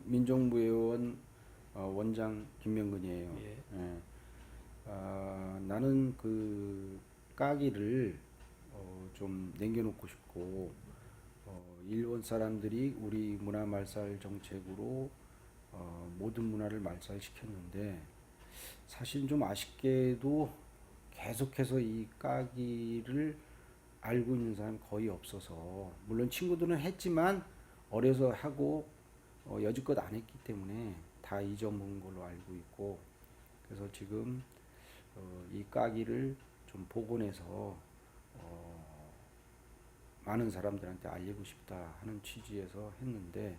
민족무예원 원장 김명근이에요. 예. 예. 나는 그 까기를 좀 남겨놓고 싶고 일본 사람들이 우리 문화 말살 정책으로 모든 문화를 말살시켰는데 사실 좀 아쉽게도 계속해서 이 까기를 알고 있는 사람이 거의 없어서 물론 친구들은 했지만 어려서 하고 여지껏 안 했기 때문에 다 잊어먹은 걸로 알고 있고 그래서 지금 이 까기를 좀 복원해서 많은 사람들한테 알리고 싶다 하는 취지에서 했는데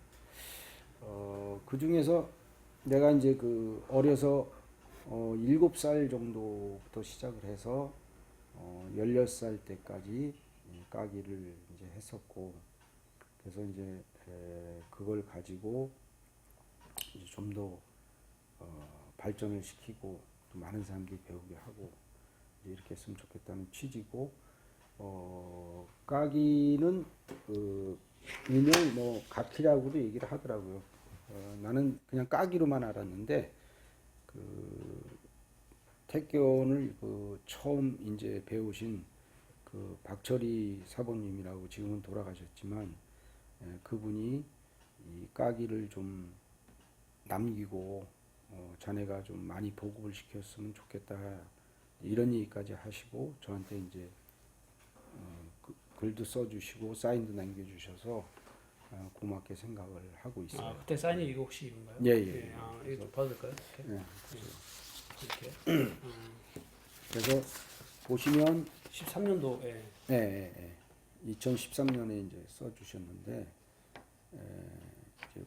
그 중에서 내가 이제 그 어려서 7살 정도부터 시작을 해서 16살 때까지 까기를 이제 했었고 그래서 이제 그걸 가지고 이제 좀 더 발전을 시키고 또 많은 사람들이 배우게 하고 이제 이렇게 했으면 좋겠다는 취지고 까기는 그 일명 뭐 각기라고도 얘기를 하더라고요. 나는 그냥 까기로만 알았는데 그 태권을 그 처음 이제 배우신 그 박철희 사범님이라고 지금은 돌아가셨지만 그분이 이 까기를 좀 남기고 자네가 좀 많이 보급을 시켰으면 좋겠다 이런 얘기까지 하시고 저한테 이제 글도 써주시고 사인도 남겨주셔서 고맙게 생각을 하고 있어요. 그때 사인이 이거 혹시 이건가요? 예, 예. 예. 이거 좀 봐도 될까요? 이렇게. 예. 이렇게. 그래서 보시면 13년도. 예. 예, 예, 예. 2013년에 이제 써주셨는데 이제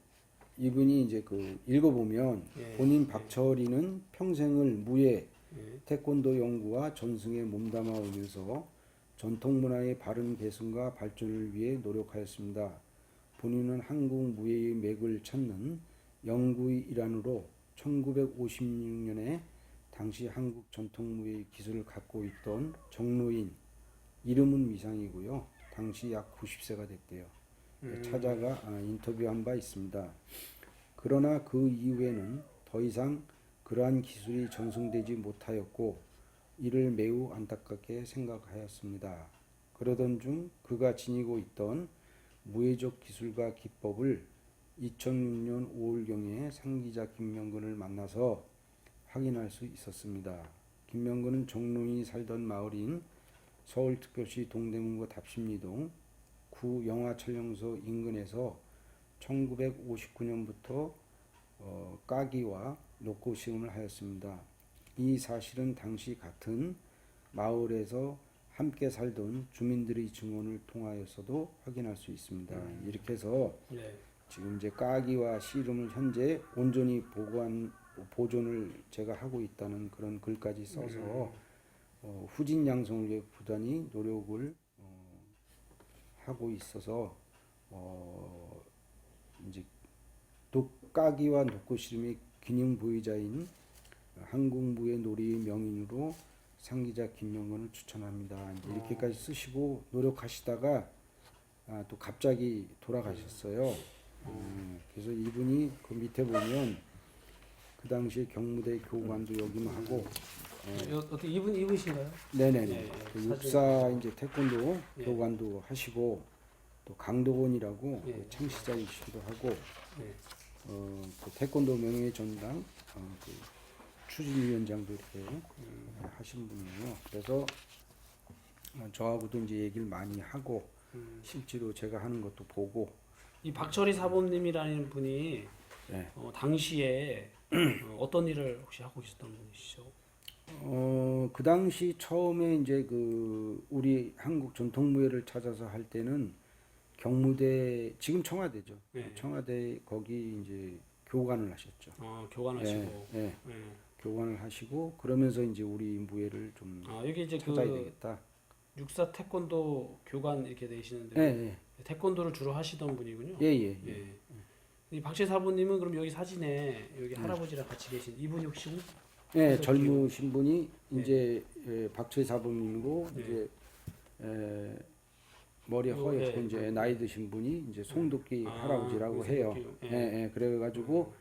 이분이 이제 그 읽어보면 예. 본인 박철이는 평생을 무예, 예. 태권도 연구와 전승에 몸담아 오면서 전통 문화의 바른 계승과 발전을 위해 노력하였습니다. 본인은 한국 무예의 맥을 찾는 연구의 일환으로 1956년에 당시 한국 전통 무예의 기술을 갖고 있던 정로인 이름은 미상이고요. 당시 약 90세가 됐대요. 찾아가 인터뷰한 바 있습니다. 그러나 그 이후에는 더 이상 그러한 기술이 전승되지 못하였고 이를 매우 안타깝게 생각하였습니다. 그러던 중 그가 지니고 있던 무예적 기술과 기법을 2006년 5월경에 상기자 김명근을 만나서 확인할 수 있었습니다. 김명근은 정로인이 살던 마을인 서울특별시 동대문구 답심리동 구 영화촬영소 인근에서 1959년부터 까기와 녹고 시험을 하였습니다. 이 사실은 당시 같은 마을에서 함께 살던 주민들의 증언을 통하여서도 확인할 수 있습니다. 이렇게 해서 네. 지금 이제 까기와 씨름을 현재 온전히 보존을 제가 하고 있다는 그런 글까지 써서 후진 양성을 위해 부단히 노력을 하고 있어서 이제 까기와 녹고 씨름의 기능 보유자인 한국무예 놀이의 명인으로 상기자 김명근을 추천합니다. 이제 이렇게까지 쓰시고 노력하시다가 또 갑자기 돌아가셨어요. 그래서 이분이 그 밑에 보면 그 당시에 경무대 교관도 역임하고 어떻게 이분이신가요? 네네네. 예, 그 사진. 육사 이제 태권도 예. 교관도 하시고 또 강도건이라고 예. 그 창시자이시기도 하고 네. 그 태권도 명예 전당 그 추진위원장도 이렇게 하신 분이에요. 그래서 저하고도 이제 얘기를 많이 하고 실제로 제가 하는 것도 보고 이 박철희 사범님이라는 분이 네. 당시에 어떤 일을 혹시 하고 계셨던 분이시죠? 그 당시 처음에 이제 그 우리 한국 전통무예를 찾아서 할 때는 경무대 지금 청와대죠. 네. 청와대 거기 이제 교관을 하셨죠. 교관하시고. 예, 예. 교관을 하시고 그러면서 이제 우리 무예를 좀 여기 이제 찾아야 되겠다. 육사 태권도 교관 이렇게 되시는데 예, 태권도를 주로 하시던 분이군요. 예, 예. 예. 이 박철희 사범님은 그럼 여기 사진에 여기 할아버지랑 같이 계신 이분이 혹시 예, 젊으신 분이 이제 박철희 사범님이고 네. 이제 머리 요, 허옇고 예. 이제 나이 드신 분이 이제 송도끼 할아버지라고 그 해요. 송도끼, 예, 예. 그래가지고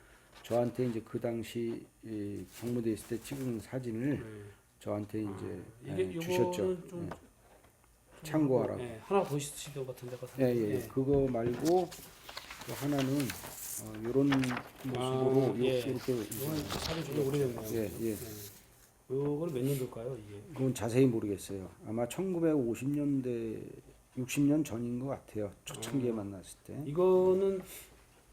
저한테 이제 그 당시 이 경무대 있을 때 찍은 사진을 저한테 이제 이게 주셨죠. 요거는 좀 참고하라고. 예, 하나 더 있으실 것 같은데. 예, 예. 그거 말고 또 하나는 이런 모습으로 예. 이렇게 이건 사진 되게 오래됐네요. 예, 예. 요거는 몇 년도일까요, 이게? 그건 자세히 모르겠어요. 아마 1950년대 60년 전인 것 같아요. 초창기에 만났을 때. 이거는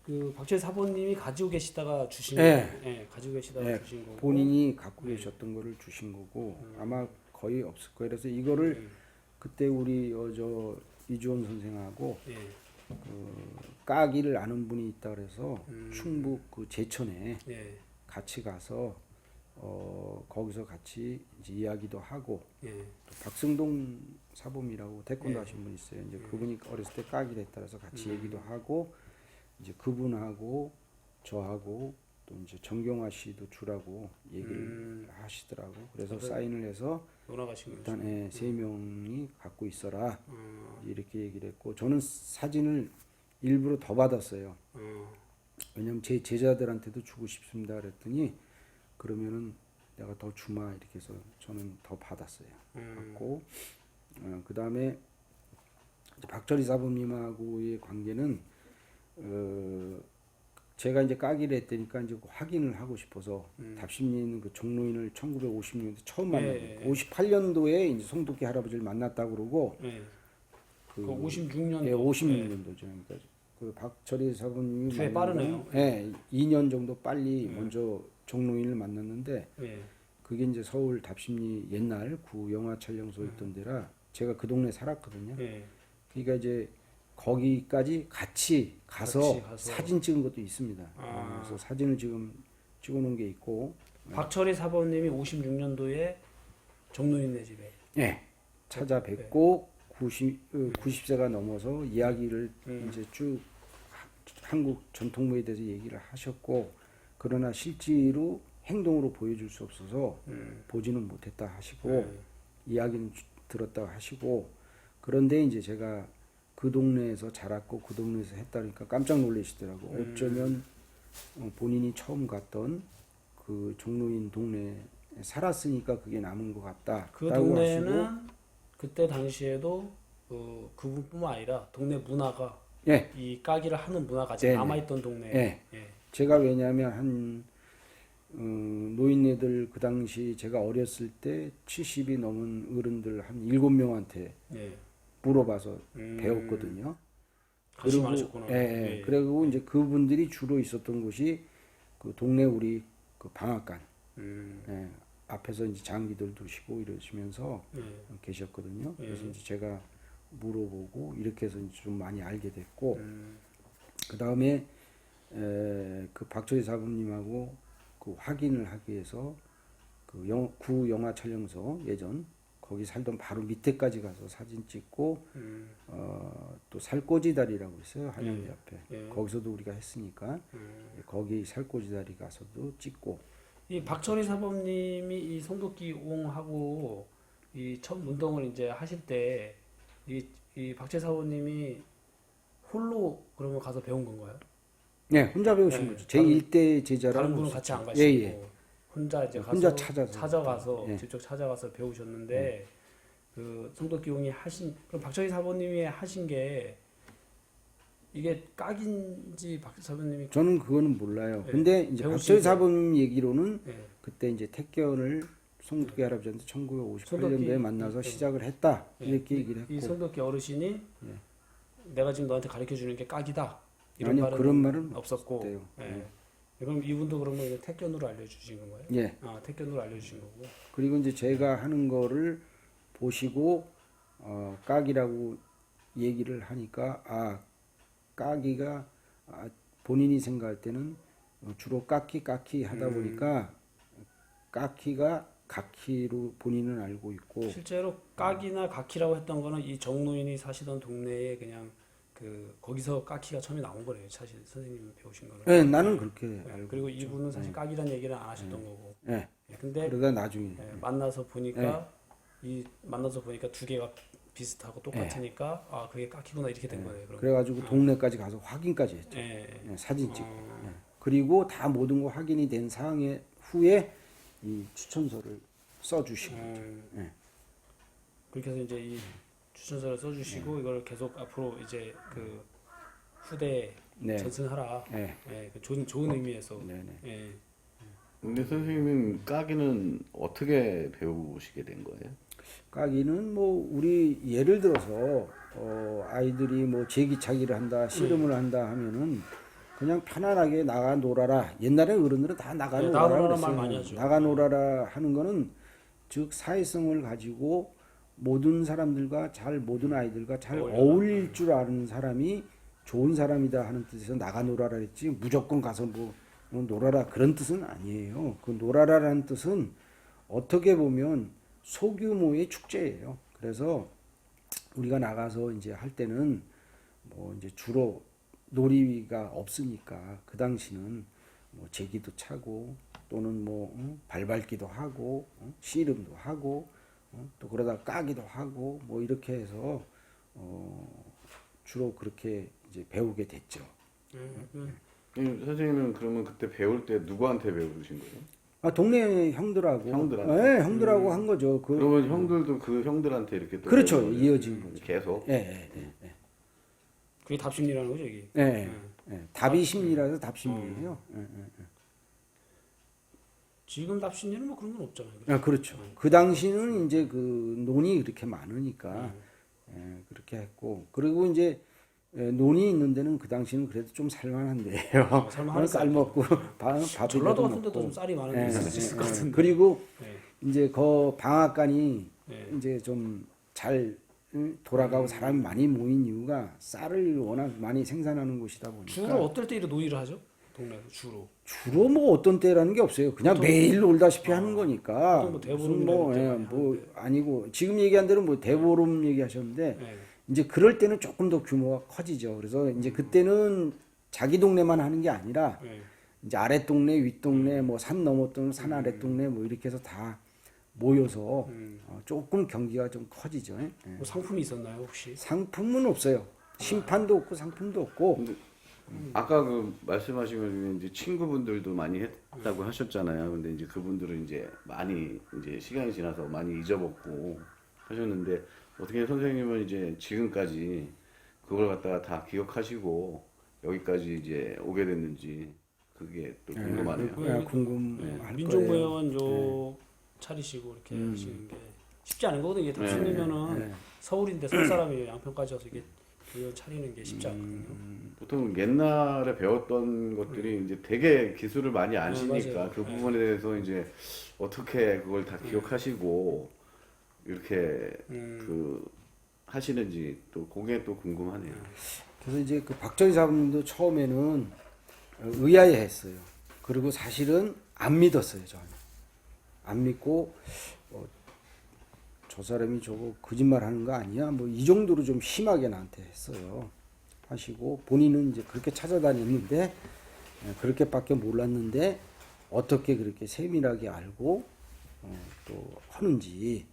그 박철 사모님이 가지고 계시다가 주신 예. 거예요. 예, 가지고 계시다가 예, 주신 거고. 본인이 갖고 계셨던 거를 주신 거고 아마 거의 없을 거예요. 그래서 이거를 그때 우리 저 이주원 선생하고 예. 그 까기를 아는 분이 있다 그래서 충북 그 제천에 예. 같이 가서 거기서 같이 이제 이야기도 하고 예. 또 박승동 사범이라고 태권도 예. 하신 분 있어요. 이제 그분이 어렸을 때 까기를 했다 그래서 같이 얘기도 하고 이제 그분하고 저하고 또 이제 정경화 씨도 주라고 얘기를 하시더라고. 그래서 사인을 해서 놀아가신 거죠. 일단 세 명이 갖고 있어라 이렇게 얘기를 했고 저는 사진을 일부러 더 받았어요. 왜냐면 제 제자들한테도 주고 싶습니다 그랬더니 그러면은 내가 더 주마 이렇게 해서 저는 더 받았어요. 받고 그 다음에 박철희 사부님하고의 관계는 제가 이제 까기를 했다니까 이제 확인을 하고 싶어서 답심리는 그 종로인을 1950년대 처음 만나고 58년도에 이제 송도끼 할아버지를 만났다고 그러고 예. 그 56년도. 예, 56년도죠. 그러니까 그 박철희 사부님이 뒤에 빠르네요. 예, 2년 정도 빨리 먼저 종로인을 만났는데 예. 그게 이제 서울 답심리 옛날 구 영화 촬영소 있던 데라 제가 그 동네 살았거든요. 예. 그러니까 이제 거기까지 같이 가서 같이 가서. 사진 찍은 것도 있습니다. 그래서 사진을 지금 찍어놓은 게 있고, 박철희 사범님이 56년도에 정노인네 집에. 예, 찾아뵙고 90세가 넘어서 이야기를 이제 쭉 한국 전통무에 대해서 얘기를 하셨고, 그러나 실제로 행동으로 보여줄 수 없어서 보지는 못했다 하시고 이야기는 들었다 하시고 그런데 이제 제가 그 동네에서 자랐고 그 동네에서 했다니까 깜짝 놀라시더라고. 어쩌면 본인이 처음 갔던 그 종로인 동네에 살았으니까 그게 남은 것 같다. 그 동네는 그때 당시에도 그분뿐만 아니라 동네 문화가 예, 이 까기를 하는 문화가 아직 네네. 남아있던 동네. 예. 제가 왜냐하면 한 노인네들 그 당시 제가 어렸을 때 70이 넘은 어른들 한 7명한테 예. 물어봐서 배웠거든요. 같이 많으셨구나. 예, 예. 그리고 이제 그분들이 주로 있었던 곳이 그 동네 우리 그 방앗간 예, 앞에서 이제 장기들 두시고 이러시면서 계셨거든요. 그래서 이제 제가 물어보고 이렇게 해서 이제 좀 많이 알게 됐고 그 다음에 그 박철희 사부님하고 그 확인을 하기 위해서 그 구 영화 촬영소 예전 거기 살던 바로 밑에까지 가서 사진 찍고 또 살꼬지다리라고 있어요 한양대 앞에 거기서도 우리가 했으니까 거기 살꼬지다리 가서도 찍고 이 박철희 사범님이 이 송도끼 옹하고 이 처음 운동을 이제 하실 때 이 박철희 사범님이 홀로 그러면 가서 배운 건가요? 네 혼자 배우신 거죠. 제 일대 제자라고 다른 분은 같이 안 가시고 혼자 이제 가서 혼자 찾아가서 직접 찾아가서 배우셨는데 그 송도끼 옹이 하신 그럼 박철희 사범님이 하신 게 이게 까기인지 박철희 사범님이 저는 그거는 몰라요. 근데 이제 박철희 사범 얘기로는 그때 이제 택견을 송도끼 할아버지한테 1958년도에 만나서 시작을 했다 이렇게 얘기를 했고 이 송도끼 어르신이 내가 지금 너한테 가르쳐 주는 게 까기다 이런 아니 말은 그런 말은 없었고 없었대요. 그럼 이분도 그러면 이제 택견으로 알려주신 건가요? 예. 택견으로 알려주신 거고. 그리고 이제 제가 하는 거를 보시고 까기라고 얘기를 하니까 까기가 본인이 생각할 때는 주로 까키 하다 보니까 까키가 가키로 본인은 알고 있고 실제로 까기나 가키라고 했던 거는 이 정노인이 사시던 동네에 그냥 거기서 까키가 처음에 나온 거래요. 사실 선생님 배우신 거는. 네, 나는 그렇게 알고 그리고 이분은 사실 까기란 얘기를 안 하셨던 거고. 네. 근데 그러다 나중에 만나서 보니까 두 개가 비슷하고 똑같으니까 아 그게 깎이구나 이렇게 된 거예요. 그럼. 그래가지고 동네까지 가서 확인까지 했죠. 예. 예, 사진 찍고. 예. 그리고 다 모든 거 확인이 된 상황에 후에 이 추천서를 써주시고. 예. 그렇게 해서 이제 이 추천서를 써주시고 이걸 계속 앞으로 이제 그 후대에 네. 전승하라. 예. 예, 그 좋은 의미에서. 네네. 예. 근데 선생님은 까기는 어떻게 배우시게 된 거예요? 까기는 뭐 우리 예를 들어서 아이들이 뭐 제기차기를 한다, 씨름을 한다 하면은 그냥 편안하게 나가 놀아라. 옛날에 어른들은 다 나가 네, 놀아라 나가 놀아라 그랬어요. 말 많이 하죠. 나가 놀아라 하는 거는 즉 사회성을 가지고 모든 사람들과 모든 아이들과 잘 어울릴 줄 아는 사람이 좋은 사람이다 하는 뜻에서 나가 놀아라 했지 무조건 가서 뭐 놀아라 그런 뜻은 아니에요. 그 놀아라라는 뜻은 어떻게 보면 소규모의 축제예요. 그래서 우리가 나가서 이제 할 때는 뭐 이제 주로 놀이가 없으니까 그 당시는 뭐 제기도 차고 또는 뭐 발밟기도 하고 씨름도 하고 또 그러다 까기도 하고 뭐 이렇게 해서 주로 그렇게 이제 배우게 됐죠. 선생님은 그러면 그때 배울 때 누구한테 배우신 거예요? 아 동네 형들하고 형들한테? 네, 형들하고 한 거죠. 그러면 형들도 그 형들한테 이렇게 또 그렇죠. 배우는 거예요? 이어진 거죠. 계속? 예. 그게 답심리라는 거죠, 이게. 예. 답이 심리라서 답심리예요. 지금 답심리는 뭐 그런 건 없잖아요. 아, 그렇죠. 그 당시는 이제 그 논이 그렇게 많으니까 그렇게 했고 그리고 이제 논이 있는 데는 그 당시는 그래도 좀 살만한데요. 살만할 쌀 먹고 밥이라도 전라도 같은 데도 먹고. 좀 쌀이 많은 예, 데 있을 것 같은데. 그리고 예. 이제 그 방앗간이 예. 이제 좀 잘 돌아가고 사람이 많이 모인 이유가 쌀을 워낙 많이 생산하는 곳이다 보니까 주로 어떨 때 이렇게 놀이를 하죠? 동네에서 주로. 주로 뭐 어떤 때라는 게 없어요. 그냥 매일 놀다시피 하는 거니까. 보통 뭐 대보름이나 무슨 뭐, 이럴 때 예, 많이 뭐 아니고 지금 얘기한 대로 뭐 대보름 얘기하셨는데 예. 이제 그럴 때는 조금 더 규모가 커지죠. 그래서 이제 그때는 자기 동네만 하는 게 아니라 예. 이제 아래 동네, 윗 동네, 뭐 산 넘어 동네, 산 아래 동네 뭐 이렇게 해서 다 모여서 조금 경기가 좀 커지죠. 예. 뭐 상품이 있었나요, 혹시? 상품은 없어요. 심판도 없고 상품도 없고. 근데 아까 그 말씀하신 것 중에 이제 친구분들도 많이 했다고 하셨잖아요. 근데 이제 그분들은 이제 많이 이제 시간이 지나서 많이 잊어먹고 하셨는데 어떻게 선생님은 이제 지금까지 그걸 갖다가 다 기억하시고 여기까지 이제 오게 됐는지 그게 또 궁금하네요. 궁금할 민족무형원조 차리시고 이렇게 하시는 게 쉽지 않은 거거든요. 이게 답심리면은 서울인데 서울 사람이 양평까지 와서 이게 교연 차리는 게 쉽지 않거든요. 보통 옛날에 배웠던 것들이 이제 되게 기술을 많이 아시니까 맞아요. 그 부분에 대해서 이제 어떻게 그걸 다 기억하시고 이렇게 그 하시는지 또 그게 또 궁금하네요. 그래서 이제 그 박정희 사부님도 처음에는 의아해했어요. 그리고 사실은 안 믿었어요, 저는. 안 믿고 저 사람이 저거 거짓말 하는 거 아니야? 뭐 이 정도로 좀 심하게 나한테 했어요. 하시고 본인은 이제 그렇게 찾아다녔는데 그렇게밖에 몰랐는데 어떻게 그렇게 세밀하게 알고 또 하는지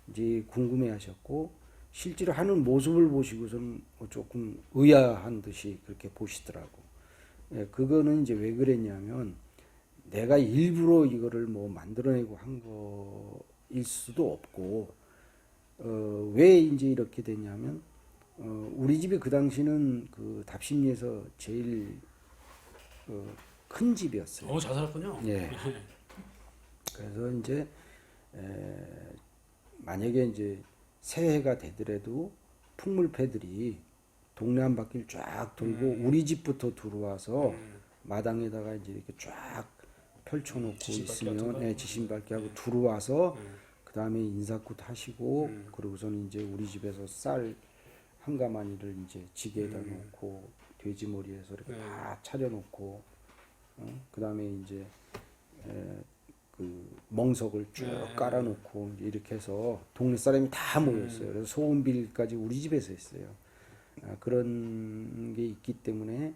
이제 궁금해하셨고 실제로 하는 모습을 보시고서는 조금 의아한 듯이 그렇게 보시더라고. 그거는 이제 왜 그랬냐면 내가 일부러 이거를 뭐 만들어내고 한 거일 수도 없고 왜 이제 이렇게 됐냐면 우리 집이 그 당시는 그 답심리에서 제일 큰 집이었어요. 잘 살았군요. 예. 그래서 이제 만약에 이제 새해가 되더라도 풍물패들이 동네 한 바퀴를 쫙 돌고 우리 집부터 들어와서 마당에다가 이제 이렇게 쫙 펼쳐놓고 있으면 지신밟기하고 들어와서 그 다음에 인사굿 하시고 그러고서는 이제 우리 집에서 쌀 한 가마니를 이제 지게에다 놓고 돼지머리에서 이렇게 다 차려놓고 그 다음에 이제 그 멍석을 쭉 깔아놓고 이제 이렇게 해서 동네 사람이 다 모였어요. 그래서 소원빌까지 우리 집에서 했어요. 그런 게 있기 때문에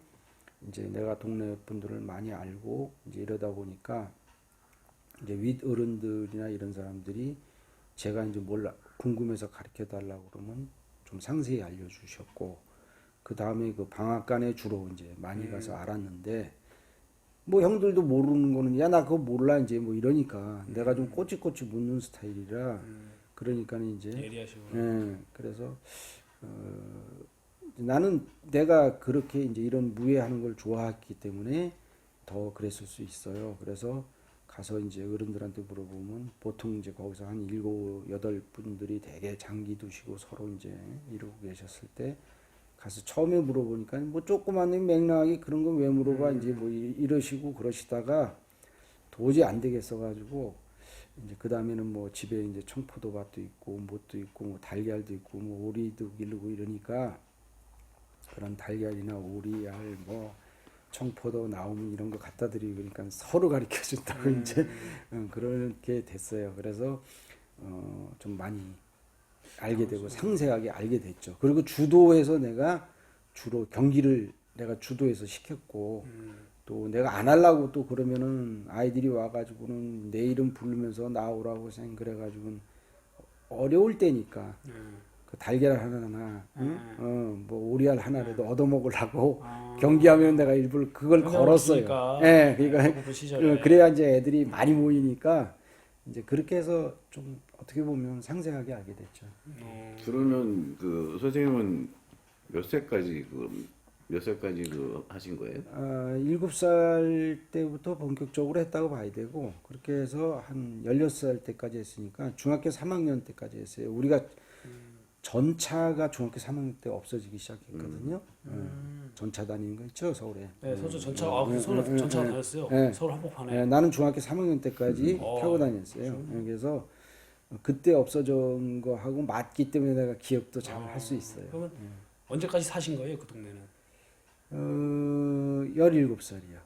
이제 내가 동네 분들을 많이 알고 이제 이러다 보니까 이제 윗 어른들이나 이런 사람들이 제가 이제 몰라 궁금해서 가르쳐 달라고 그러면 좀 상세히 알려주셨고 그 다음에 그 방앗간에 주로 이제 많이 가서 알았는데 뭐 형들도 모르는 거는 야 나 그거 몰라 이제 뭐 이러니까 내가 좀 꼬치꼬치 묻는 스타일이라 그러니까 이제 예리하시고. 예 그래서 나는 내가 그렇게 이제 이런 무예하는 걸 좋아했기 때문에 더 그랬을 수 있어요. 그래서 가서 이제 어른들한테 물어보면 보통 이제 거기서 한 7, 8분들이 되게 장기 두시고 서로 이제 이러고 계셨을 때 가서 처음에 물어보니까 뭐 조그만 맥락이 그런 거 왜 물어봐 이제 뭐 이러시고 그러시다가 도저히 안 되겠어 가지고 이제 그 다음에는 뭐 집에 이제 청포도밭도 있고 뭣도 있고 뭐 달걀도 있고 뭐 오리도 기르고 이러니까 그런 달걀이나 오리, 알, 뭐 청포도 나오면 이런 거 갖다 드리고 그러니까 서로 가르쳐 준다고 이제 그렇게 됐어요. 그래서 좀 많이 알게 되고 상세하게 알게 됐죠. 그리고 주도에서 내가 주로 경기를 내가 주도해서 시켰고 또 내가 안 하려고 또 그러면은 아이들이 와가지고는 내 이름 부르면서 나오라고 그래가지고는 어려울 때니까 그 달걀 하나나 응? 뭐 오리알 하나라도 얻어먹으려고 경기하면 내가 일부러 그걸 걸었어요. 예, 그러니까 그 시절에. 그래야 이제 애들이 많이 모이니까 이제 그렇게 해서 좀 어떻게 보면 상세하게 알게 됐죠. 그러면 그 선생님은 몇 살까지 그 하신 거예요? 7살 때부터 본격적으로 했다고 봐야 되고 그렇게 해서 한 16살 때까지 했으니까 중학교 3학년 때까지 했어요. 우리가 전차가 중학교 3학년 때 없어지기 시작했거든요. 전차 다니는 거 있죠 서울에. 네, 서울 전차 서울 전차 다녔어요. 네. 서울 한복판에. 네, 나는 중학교 3학년 때까지 타고 다녔어요. 그래서 그때 없어진 거 하고 맞기 때문에 내가 기억도 잘 할 수 있어요. 그러면 언제까지 사신 거예요, 그 동네는? 17살이요.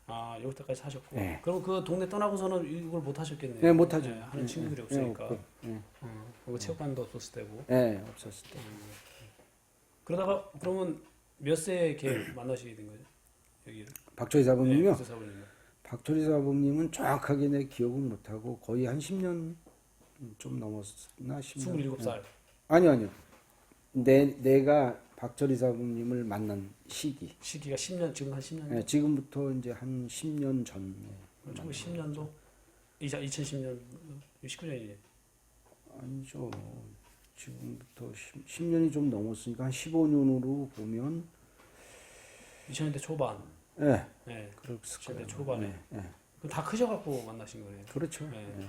아, 여기 때까지 사셨고. 네. 그럼 그 동네 떠나고서는 이걸 못 하셨겠네요. 네, 못 하죠. 하는 친구들이 없으니까. 없고. 네. 그리고 체육관도 없었을 때고. 네, 없었을 때. 그러다가 그러면 몇 세에 이렇게 만나시게 된 거죠? 여기를? 박철희 사범님이요? 박철희 사범님. 박철희 사범님은 정확하게 내 기억은 못하고 거의 한 10년 좀 넘었나 10년. 27살. 아니요. 내가 박철희 사범님을 만난 시기가 10년, 지금 한 10년? 네, 지금부터 이제 한 10년 전. 1910년도? 2010년, 19년이네. 아니죠. 지금부터 10년이 좀 넘었으니까 한 15년으로 보면 2000년대 초반. 네, 네. 그렇을 2000년대 거예요. 초반에. 네. 그럼 다 크셔갖고 만나신 거네요. 그렇죠. 네. 네.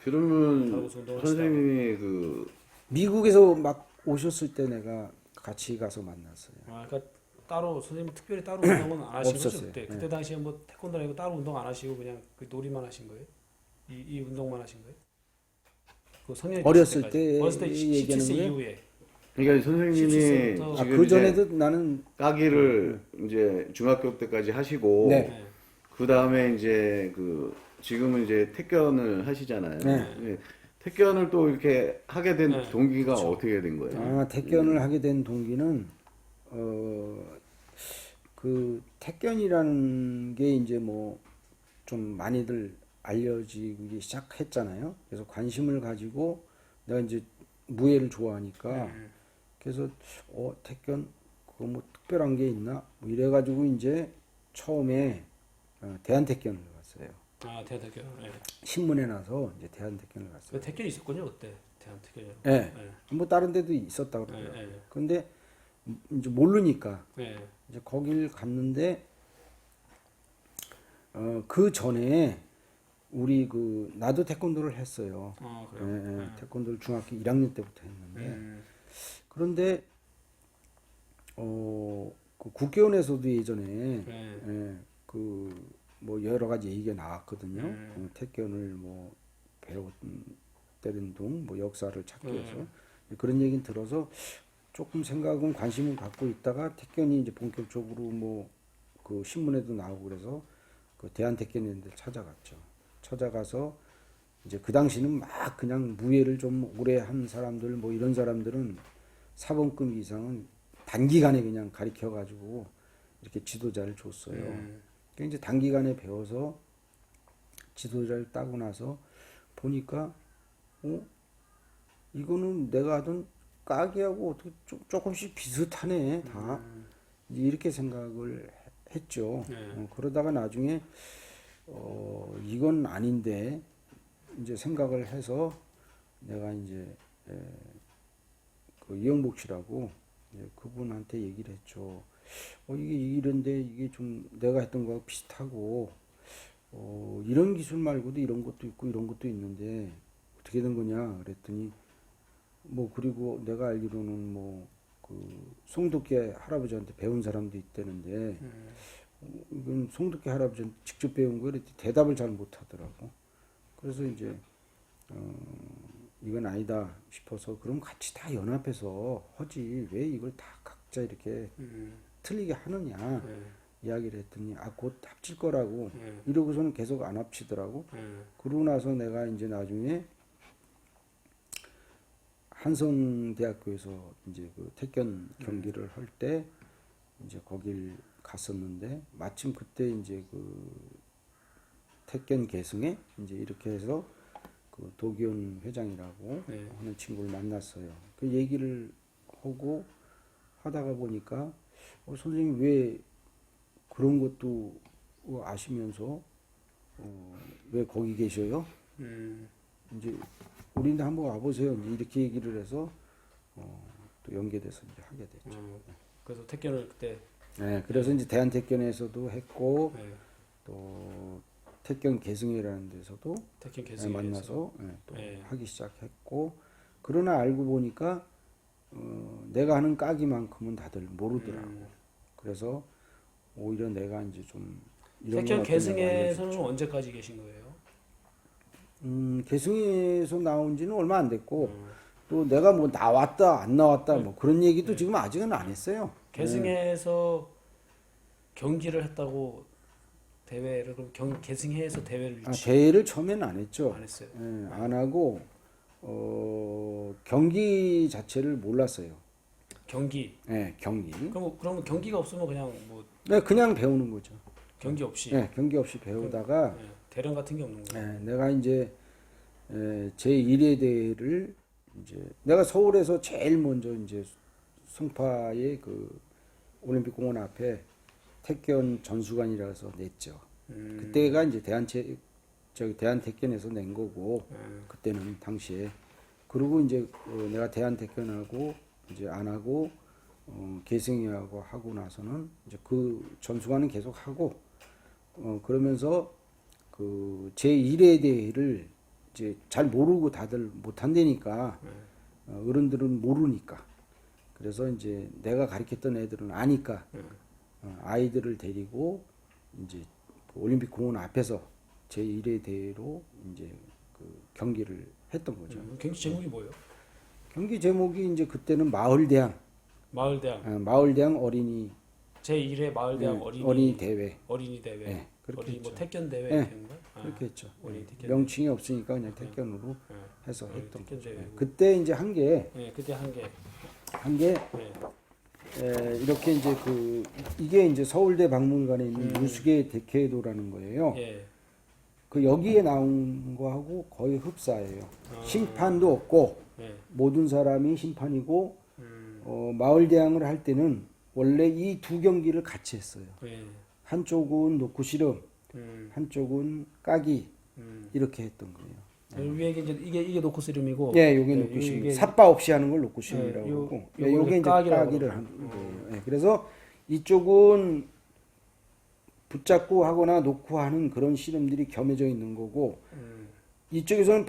그러면 다르고서 운동을 선생님이 그 미국에서 막 오셨을 때 내가 같이 가서 만났어요. 그러니까 따로 선생님 특별히 따로 운동은 안 하신 거죠 없었어요. 그때? 그때 당시에 뭐 태권도 아니고 따로 운동 안 하시고 그냥 그 놀이만 하신 거예요? 이 운동만 하신 거예요? 그 성년이 어렸을 됐을 때 때까지. 어렸을 때 얘기하는 17세 거예요? 이후에. 그러니까 선생님이 17세부터 지금 그 이제 전에도 나는 까기를 이제 중학교 때까지 하시고 네. 네. 그 다음에 이제 그 지금은 이제 태권을 하시잖아요. 네. 네. 태권을 또 이렇게 하게 된 네, 동기가 그렇죠. 어떻게 된 거예요? 태권을 하게 된 동기는 그 태권이라는 게 이제 뭐 좀 많이들 알려지기 시작했잖아요. 그래서 관심을 가지고 내가 이제 무예를 좋아하니까 그래서 태권 그거 뭐 특별한 게 있나 뭐 이래가지고 이제 처음에 대한태권을 갔어요. 아 대한태권. 네. 신문에 나서 이제 대한태권을 갔어요. 그 태권이 있었군요 그때 대한태권이. 네. 네. 뭐 다른 데도 있었다 그러더라고요. 네, 네. 근데 이제 모르니까 네. 이제 거길 갔는데 그 전에 우리 그 나도 태권도를 했어요. 그래요. 예, 태권도를 중학교 1학년 때부터 했는데 그런데 그 국회의원에서도 예전에 네. 그 뭐 여러 가지 얘기가 나왔거든요. 태권을 뭐 배웠다는 둥, 뭐 역사를 찾기 위해서 그런 얘기는 들어서 조금 생각은 관심을 갖고 있다가 태권이 이제 본격적으로 뭐 그 신문에도 나오고 그래서 그 대한태권인들 찾아갔죠. 찾아가서 이제 그 당시는 막 그냥 무예를 좀 오래 한 사람들 뭐 이런 사람들은 사범급 이상은 단기간에 그냥 가르쳐 가지고 이렇게 지도자를 줬어요. 그러니까 이제 단기간에 배워서 지도자를 따고 나서 보니까 이거는 내가 하던 까기하고 어떻게 조금씩 비슷하네 다 이제 이렇게 생각을 했죠. 네. 그러다가 나중에 이건 아닌데 이제 생각을 해서 내가 이제 그 이영복 씨라고 이제 그분한테 얘기를 했죠. 이게 이런데 이게 좀 내가 했던 거하고 비슷하고 이런 기술 말고도 이런 것도 있고 이런 것도 있는데 어떻게 된 거냐 그랬더니 뭐 그리고 내가 알기로는 뭐 그 송덕계 할아버지한테 배운 사람도 있다는데 이건 송덕계 할아버지한테 직접 배운 거에 대답을 잘 못하더라고. 그래서 이제 이건 아니다 싶어서 그럼 같이 다 연합해서 하지 왜 이걸 다 각자 이렇게 틀리게 하느냐 이야기를 했더니 곧 합칠 거라고 이러고서는 계속 안 합치더라고. 그러고 나서 내가 이제 나중에 한성대학교에서 이제 그 태권 경기를 할 때 이제 거길 갔었는데 마침 그때 이제 그 태권 계승에 이제 이렇게 해서 그 도기훈 회장이라고 하는 친구를 만났어요. 그 얘기를 하고 하다가 보니까 선생님 왜 그런 것도 아시면서 왜 거기 계셔요? 이제 우리한테 한번 와보세요. 이제 이렇게 얘기를 해서 또 연계돼서 이제 하게 됐죠. 그래서 태권을 그때 네, 그래서 이제 대한태권에서도 했고 네. 또 태권 계승회라는 데서도 태권 계승에 만나서 또 네. 하기 시작했고 그러나 알고 보니까 내가 하는 까기만큼은 다들 모르더라고. 그래서 오히려 내가 이제 좀 이런 태권 건 계승에서는 언제까지 계신 거예요? 계승에서 나온 지는 얼마 안 됐고 또 내가 뭐 나왔다 안 나왔다 뭐 그런 얘기도 지금 아직은 안 했어요. 계승에서 경기를 했다고 대회를 그럼 계승회에서 대회를 대회를 처음에는 안 했죠. 안 했어요. 예, 안 하고 경기 자체를 몰랐어요. 경기. 예, 경기. 그러면 경기가 없으면 그냥 뭐 네, 그냥 배우는 거죠. 경기 없이 예, 경기 없이 배우다가 대련 같은 게 없는 거예요. 예, 내가 이제 제 1회 대회를 이제 내가 서울에서 제일 먼저 이제 송파의 그 올림픽 공원 앞에 태권 전수관이라서 냈죠. 그때가 이제 대한태권에서 낸 거고 그때는 당시에 그리고 이제 내가 대한태권하고 이제 안 하고 계승회하고 하고 나서는 이제 그 전수관은 계속 하고 그러면서 그 제 1회 대회를 이제 잘 모르고 다들 못 한다니까 어른들은 모르니까 그래서 이제 내가 가르쳤던 애들은 아니까 아이들을 데리고 이제 그 올림픽 공원 앞에서 제 1회 대회로 이제 그 경기를 했던 거죠. 경기 제목이 뭐예요? 경기 제목이 이제 그때는 마을대항 마을대항 어린이 제 1회 마을대항 어린이 대회. 어린이 대회. 네, 그렇게 어린이 뭐 했죠. 태권 대회 네, 이런 거? 그렇게 했죠. 어린이 태권 명칭이 없으니까 그냥 태권으로 해서 어린이 했던 태권 거죠. 대회고. 그때 이제 한 게 그때 한 개. 이렇게 이제 그 이게 이제 서울대 박물관에 있는 유수계 대케도라는 거예요. 예. 그 여기에 나온 거하고 거의 흡사해요. 심판도 없고 모든 사람이 심판이고 마을 대항을 할 때는 원래 이 두 경기를 같이 했어요. 한쪽은 놓고 씨름, 한쪽은 까기 이렇게 했던 거예요. 위에 이제 이게 놓고 씨름이고. 예, 요게 놓고 씨름. 삿바 없이 하는 걸 놓고 씨름이라고 하고, 요게 이제 까기를 하는 거예요. 예, 그래서 이쪽은 붙잡고 하거나 놓고 하는 그런 씨름들이 겸해져 있는 거고, 이쪽에서는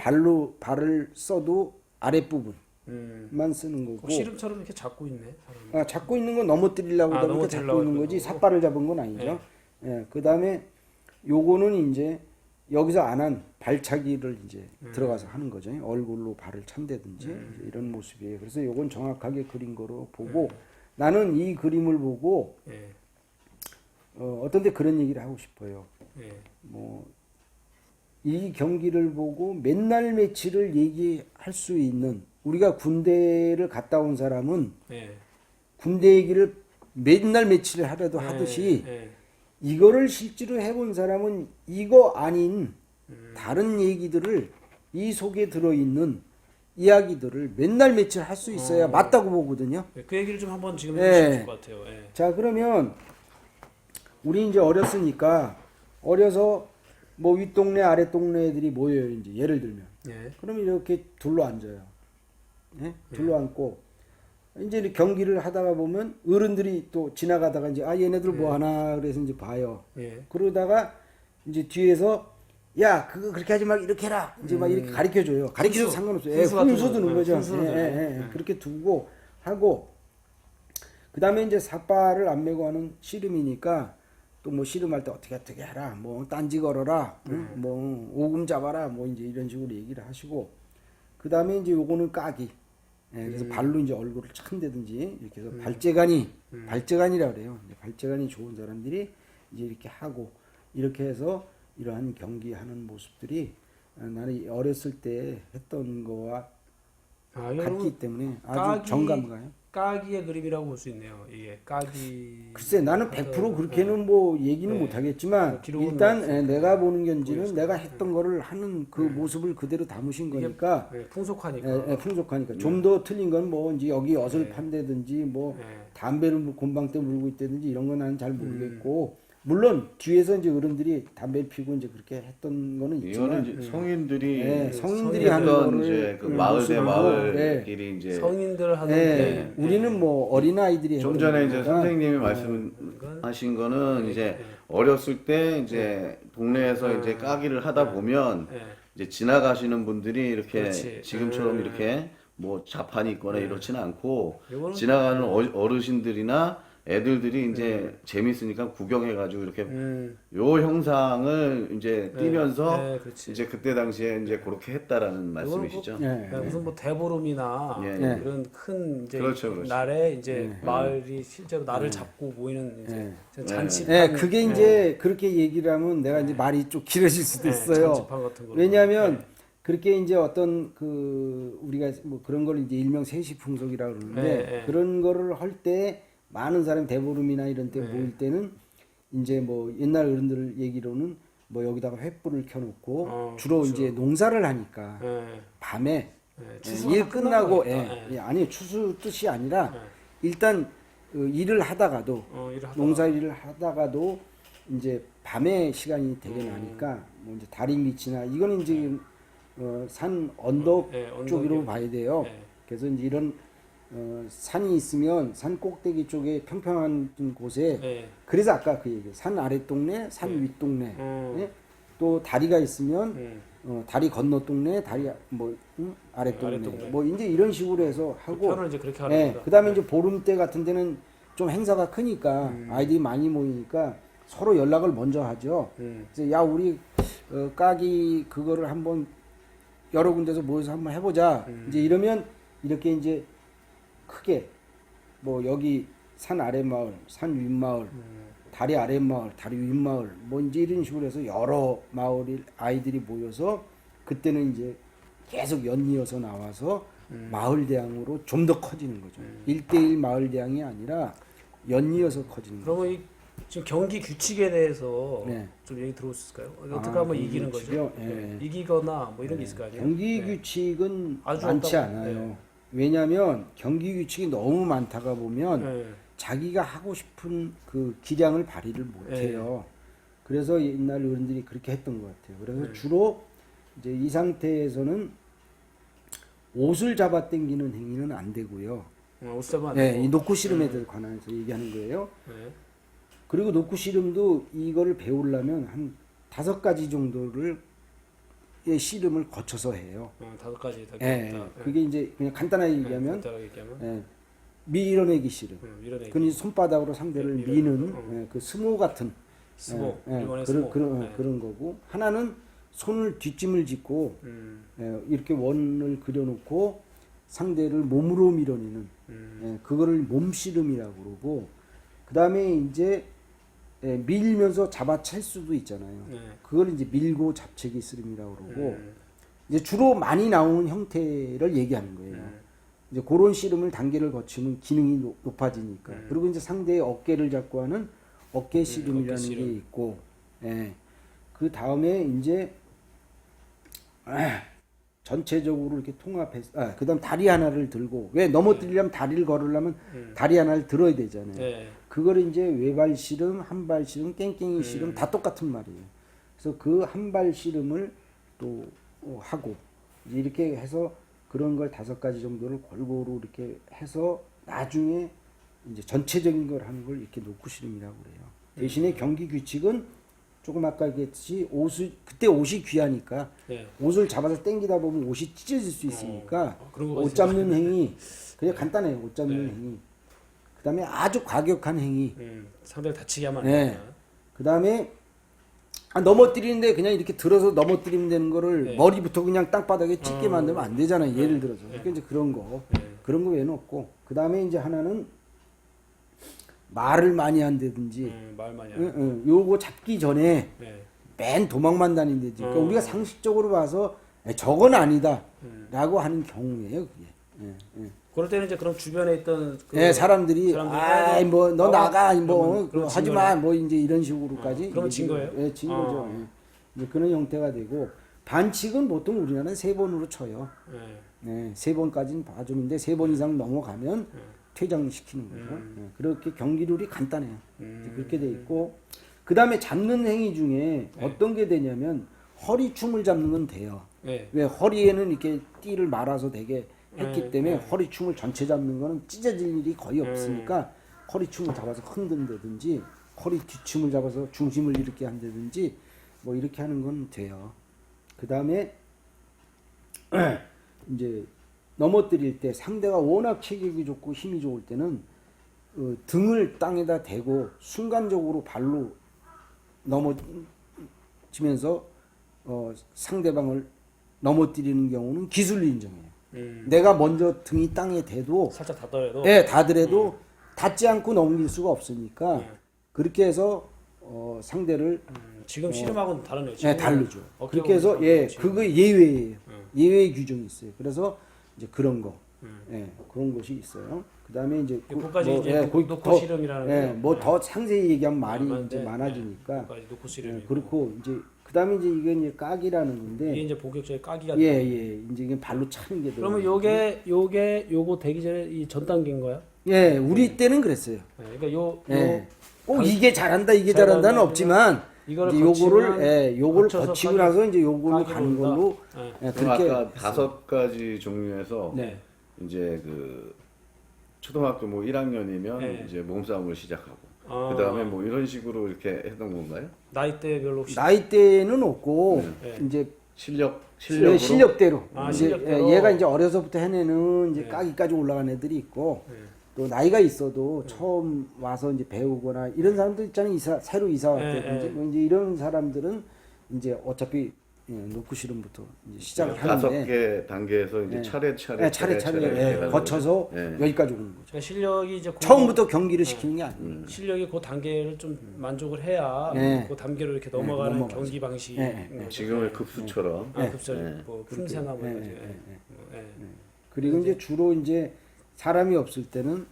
발을 써도 아랫부분만 쓰는 거고. 씨름처럼 이렇게 잡고 있네. 사람이. 잡고 있는 건 넘어뜨리려고 이렇게 잡고 있는 거지 삿발을 잡은 건 아니죠. 예, 그 다음에 요거는 이제 여기서 안 한 발차기를 이제 들어가서 하는 거죠. 얼굴로 발을 찬다든지 이런 모습이에요. 그래서 요건 정확하게 그린 거로 보고 나는 이 그림을 보고 어떤 데 그런 얘기를 하고 싶어요. 뭐 이 경기를 보고 맨날 며칠을 얘기할 수 있는 우리가 군대를 갔다 온 사람은 군대 얘기를 맨날 며칠 하려도 하듯이 이거를 실제로 해본 사람은 이거 아닌 다른 얘기들을 이 속에 들어있는 이야기들을 맨날 며칠 할 수 있어야 맞다고 보거든요. 네, 그 얘기를 좀 한번 지금 예. 해주시면 될 것 같아요. 예. 자, 그러면 우리 이제 어렸으니까 어려서 뭐 윗동네 아랫동네 애들이 모여요. 이제 예를 들면 예. 그러면 이렇게 둘러 앉아요. 예? 둘러 앉고 이제 이렇게 경기를 하다가 보면 어른들이 또 지나가다가 이제 아 얘네들 뭐 하나 그래서 이제 봐요. 예. 그러다가 이제 뒤에서 야 그거 그렇게 하지 말고 이렇게 해라 이제 막 이렇게 가르쳐 줘요. 가르쳐도 훈수. 상관없어요. 훈수 같은 훈수 거. 두는 네, 거죠. 훈수를 두고. 그렇게 두고 하고 그다음에 이제 삿발을 안 메고 하는 씨름이니까 또 뭐 씨름할 때 어떻게 해라 뭐 딴지 걸어라 응? 뭐 오금 잡아라 뭐 이제 이런 식으로 얘기를 하시고 그다음에 이제 요거는 까기. 그래서 발로 이제 얼굴을 찬다든지 이렇게 해서 발재간이라 그래요. 이제 발재간이 좋은 사람들이 이제 이렇게 하고 이렇게 해서 이러한 경기하는 모습들이 나는 어렸을 때 했던 거와 아, 이거 같기 때문에 아주 정감 가요. 까기의 그림이라고 볼 수 있네요. 이게 까기. 글쎄 나는 100% 그렇게는 뭐 얘기는 네. 못 하겠지만 기록은 일단 없어요. 내가 보는 견지는 내가 했던 거를 하는 그 모습을 그대로 담으신 거니까 예, 풍속하니까. 풍족하니까 좀 더 틀린 건 뭐 이제 여기 엿을 판다든지 뭐 네. 담배를 곤방 때 물고 있다든지 이런 건 나는 잘 모르겠고 물론 뒤에서 이제 어른들이 담배를 피우고 이제 그렇게 했던 거는 이거는 있지만 이제 성인들이 성인들이 하는 했던 거를 이제 그 마을 대 모습으로, 마을끼리 이제 성인들 하는 우리는 뭐 어린 아이들이 좀 전에 이제 선생님이 말씀하신 거는 이제 어렸을 때 이제 동네에서 이제 까기를 하다 보면 이제 지나가시는 분들이 이렇게 그렇지. 지금처럼 이렇게 뭐 자판이 있거나 이렇지는 않고 요거는 지나가는 어르신들이나 애들들이 이제 재밌으니까 구경해가지고 이렇게 요 형상을 이제 띄면서 네, 그렇지. 이제 그때 당시에 이제 그렇게 했다라는 말씀이시죠? 무슨 뭐 대보름이나 예, 예. 이런 큰 이제 그렇죠, 그렇죠. 날에 이제 마을이 실제로 날을 잡고 모이는 이제 잔치판. 네, 그게 이제 그렇게 얘기를 하면 내가 이제 말이 좀 길어질 수도 있어요. 잔치판 같은 거. 왜냐하면 그렇게 이제 어떤 그 우리가 뭐 그런 걸 이제 일명 세시풍속이라고 그러는데 네, 그런 거를 할 때 많은 사람 대보름이나 이런 때 모일 때는 이제 뭐 옛날 어른들 얘기로는 뭐 여기다가 횃불을 켜놓고 주로 그렇죠. 이제 농사를 하니까 밤에 추수가 일 다 끝나고 끝나고 아니 추수 뜻이 아니라 일단 그 일을 하다가도 일을 하다가. 농사 일을 하다가도 이제 밤에 시간이 되게 나니까 뭐 이제 다리 밑이나 이거는 이제 산 언덕 언덕이요. 쪽으로 봐야 돼요. 네. 그래서 이제 이런 산이 있으면 산 꼭대기 쪽에 평평한 곳에 네. 그래서 아까 그 얘기 산 아래 동네, 산 윗 동네, 예? 또 다리가 있으면 다리 건너 동네, 다리 뭐 아래 동네, 동네. 뭐 이제 이런 식으로 해서 하고 표현을 이제 그렇게 하는 겁니다. 그다음에 이제 보름 때 같은 데는 좀 행사가 크니까 아이들이 많이 모이니까 서로 연락을 먼저 하죠. 그래서 야 우리 까기 그거를 한번 여러 군데서 모여서 한번 해보자. 이제 이러면 이렇게 이제 크게 뭐 여기 산 아래 마을, 산 윗 마을, 다리 아래 마을, 다리 윗 마을 뭐 이제 이런 식으로 해서 여러 마을이 아이들이 모여서 그때는 이제 계속 연이어서 나와서 마을 대항으로 좀 더 커지는 거죠. 1대1 마을 대항이 아니라 연이어서 커지는 거죠. 그러면 이 지금 경기 규칙에 대해서 네. 좀 얘기 들어볼 수 있을까요? 어떻게 하면 이기는 거죠? 규칙이요? 네. 이기거나 뭐 이런 게 있을 거 아니에요? 경기 네. 규칙은 아주 많지 없다고. 않아요. 왜냐하면 경기 규칙이 너무 많다가 보면 네. 자기가 하고 싶은 그 기량을 발휘를 못해요. 그래서 옛날 어른들이 그렇게 했던 것 같아요. 그래서 주로 이제 이 상태에서는 옷을 잡아 당기는 행위는 안 되고요. 옷 잡으면 안 네, 되고. 이 노크 씨름에 관해서 얘기하는 거예요. 네. 그리고 노크 씨름도 이거를 배우려면 한 5가지 정도를 의 씨름을 거쳐서 해요. 5가지 다. 그게 이제 그냥 간단하게 얘기하면 간단하게 얘기하면. 밀어내기 씨름. 밀어내기. 그건 손바닥으로 상대를 미는 그 스모 같은 스모. 일본의 스모. 그런 거고 하나는 손을 뒷짐을 짓고 이렇게 원을 그려놓고 상대를 몸으로 밀어내는 그거를 몸씨름이라고 그러고 그 다음에 이제 밀면서 잡아챌 수도 있잖아요. 그걸 이제 밀고 잡채기 씨름이라고 그러고 이제 주로 많이 나오는 형태를 얘기하는 거예요. 이제 그런 씨름을 단계를 거치면 기능이 높아지니까. 그리고 이제 상대의 어깨를 잡고 하는 어깨 씨름이라는 어깨 씨름. 게 있고, 그 다음에 이제 전체적으로 이렇게 통합해서 그다음 다리 하나를 들고 왜 넘어뜨리려면 다리를 걸으려면 다리 하나를 들어야 되잖아요. 네. 그걸 이제 외발 씨름, 한발 씨름, 깽깽이 씨름 다 똑같은 말이에요. 그래서 그 한발 씨름을 또 하고 이제 이렇게 해서 그런 걸 5가지 정도를 골고루 이렇게 해서 나중에 이제 전체적인 걸 하는 걸 이렇게 놓고 씨름이라고 그래요. 대신에 경기 규칙은 조금 아까 얘기했듯이 그때 옷이 귀하니까 네. 옷을 잡아서 당기다 보면 옷이 찢어질 수 있으니까 그런 거가 옷 잡는 행위 그냥 간단해요. 옷 잡는 행위. 그다음에 아주 과격한 행위. 상대를 다치게 하면 안 네. 된다. 그다음에 넘어뜨리는데 그냥 이렇게 들어서 넘어뜨리면 되는 거를 네. 머리부터 그냥 땅바닥에 찢게 만들면 안 되잖아요. 예를 들어서. 그러니까 이제 그런 거. 네. 그런 거 외에는 없고. 그다음에 이제 하나는 말을 많이 한다든지 말 많이 하는. 요거 잡기 전에 네. 맨 도망만 다닌다든지. 그러니까 우리가 상식적으로 봐서 저건 아니다 라고 하는 경우예요. 그게. 그럴 때는 이제 그럼 주변에 있던 사람들이 뭐 너 나가 뭐 그러면 하지 마 뭐 이제 이런 식으로까지 그러면 진 거예요? 예, 진 거죠. 이제 그런 형태가 되고 반칙은 보통 우리나라는 3번으로 쳐요. 네. 3번까지는 봐주는데 3번 이상 넘어가면 퇴장시키는 거죠. 그렇게 경기룰이 간단해요. 이제 그렇게 돼 있고 그 다음에 잡는 행위 중에 어떤 게 되냐면 허리춤을 잡는 건 돼요. 네. 왜 허리에는 이렇게 띠를 말아서 되게 했기 때문에 허리춤을 전체 잡는 거는 찢어질 일이 거의 없으니까 허리춤을 잡아서 흔든다든지 허리 뒤춤을 잡아서 중심을 이렇게 한다든지 뭐 이렇게 하는 건 돼요. 그 다음에 이제 넘어뜨릴 때 상대가 워낙 체격이 좋고 힘이 좋을 때는 등을 땅에다 대고 순간적으로 발로 넘어지면서 상대방을 넘어뜨리는 경우는 기술로 인정해요. 내가 먼저 등이 땅에 대도 살짝 닿더라도 닿더라도 닿지 않고 넘길 수가 없으니까 그렇게 해서 상대를 지금 씨름하고는 다르네요. 다르죠. 그렇게 해서 그거 예외예요. 예외 규정이 있어요. 그래서 이제 그런 거, 그런 것이 있어요. 그다음에 이제 그까지 이제 놓고 씨름이라는 뭐 더 상세히 얘기하면 말이 이제 네. 많아지니까 놓고 씨름. 그렇고 이제 그다음에 이제 이건 이제 까기라는 건데 이게 이제 본격적인 까기가. 이제 이게 발로 차는 게 그러면 요거 되기 전에 이 전 단계인 거야? 우리 때는 그랬어요. 그러니까 꼭 이게 잘한다 이게 잘한다는 없지만 이거를 이제 요거를 거쳐서 거치고 나서 이제 요걸로 까기로 가는 온다. 걸로 그럼 그렇게 아까 5가지 종류에서 네. 이제 그 초등학교 뭐 1학년이면 이제 몸싸움을 시작하고 그다음에 뭐 이런 식으로 이렇게 했던 건가요? 나이대별로 혹시 나이대는 없고 이제 실력으로 실력대로 이제 실력대로. 얘가 이제 어려서부터 해내는 이제 까기까지 올라간 애들이 있고 또 나이가 있어도 처음 와서 이제 배우거나 이런 사람들 있잖아요. 새로 이사 왔다든지 뭐 이제 이런 사람들은 이제 어차피 놓고 씨름부터 이제 시작을 하는데 5개 단계에서 이제 차례차례 이렇게 거쳐서 여기까지 오는 거죠. 그러니까 실력이 이제 처음부터 경기를 시키는 게 아니에요. 실력이 그 단계를 좀 만족을 해야 그 단계로 이렇게 넘어가는 넘어가죠. 경기 방식. 지금의 급수처럼 급설 뭐 품새나 뭐 이런 거지. 그리고 이제 주로 이제 사람이 없을 때는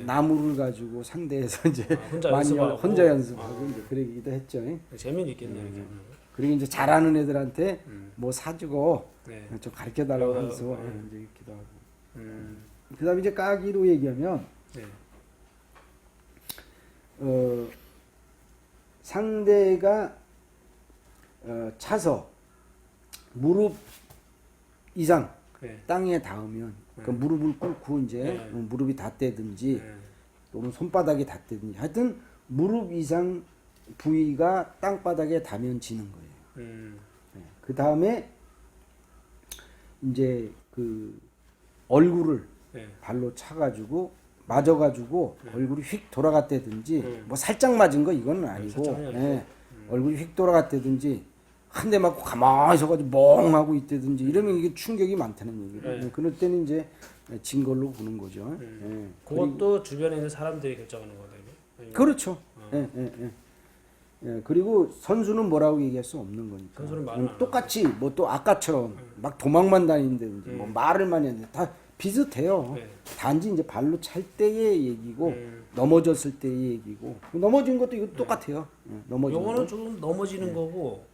나무를 가지고 상대에서 이제 혼자 많이 연습하고. 혼자 연습하고 이제 그러기도 했죠. 재미는 있겠네요. 그리고 이제 잘하는 애들한테 뭐 사주고 네. 좀 가르쳐 달라고 해서 이제 이렇게도 하고. 그다음에 이제 까기로 얘기하면 상대가 차서 무릎 이상 땅에 닿으면 그 무릎을 꿇고 이제 무릎이 닿대든지 또는 손바닥에 닿대든지 하여튼 무릎 이상 부위가 땅바닥에 닿으면 지는 거예요. 그 다음에 이제 그 얼굴을 발로 차가지고 맞아가지고 얼굴이 휙 돌아갔다든지 뭐 살짝 맞은 거 이건 아니고 얼굴이 휙 돌아갔다든지 한 대 맞고 가만히 서가지고 멍하고 있다든지 이러면 이게 충격이 많다는 얘기예요. 그럴 때는 이제 진 걸로 보는 거죠. 그것도 주변에 있는 사람들이 결정하는 거거든요. 그렇죠. 그리고 선수는 뭐라고 얘기할 수 없는 거니까. 선수는 말을 안 똑같이 뭐 또 아까처럼 막 도망만 다니는데 뭐 말을 많이 하는데 다 비슷해요. 단지 이제 발로 찰 때의 얘기고 넘어졌을 때의 얘기고 넘어진 것도 이거 똑같아요. 넘어진 요거는 거. 좀 넘어지는 거고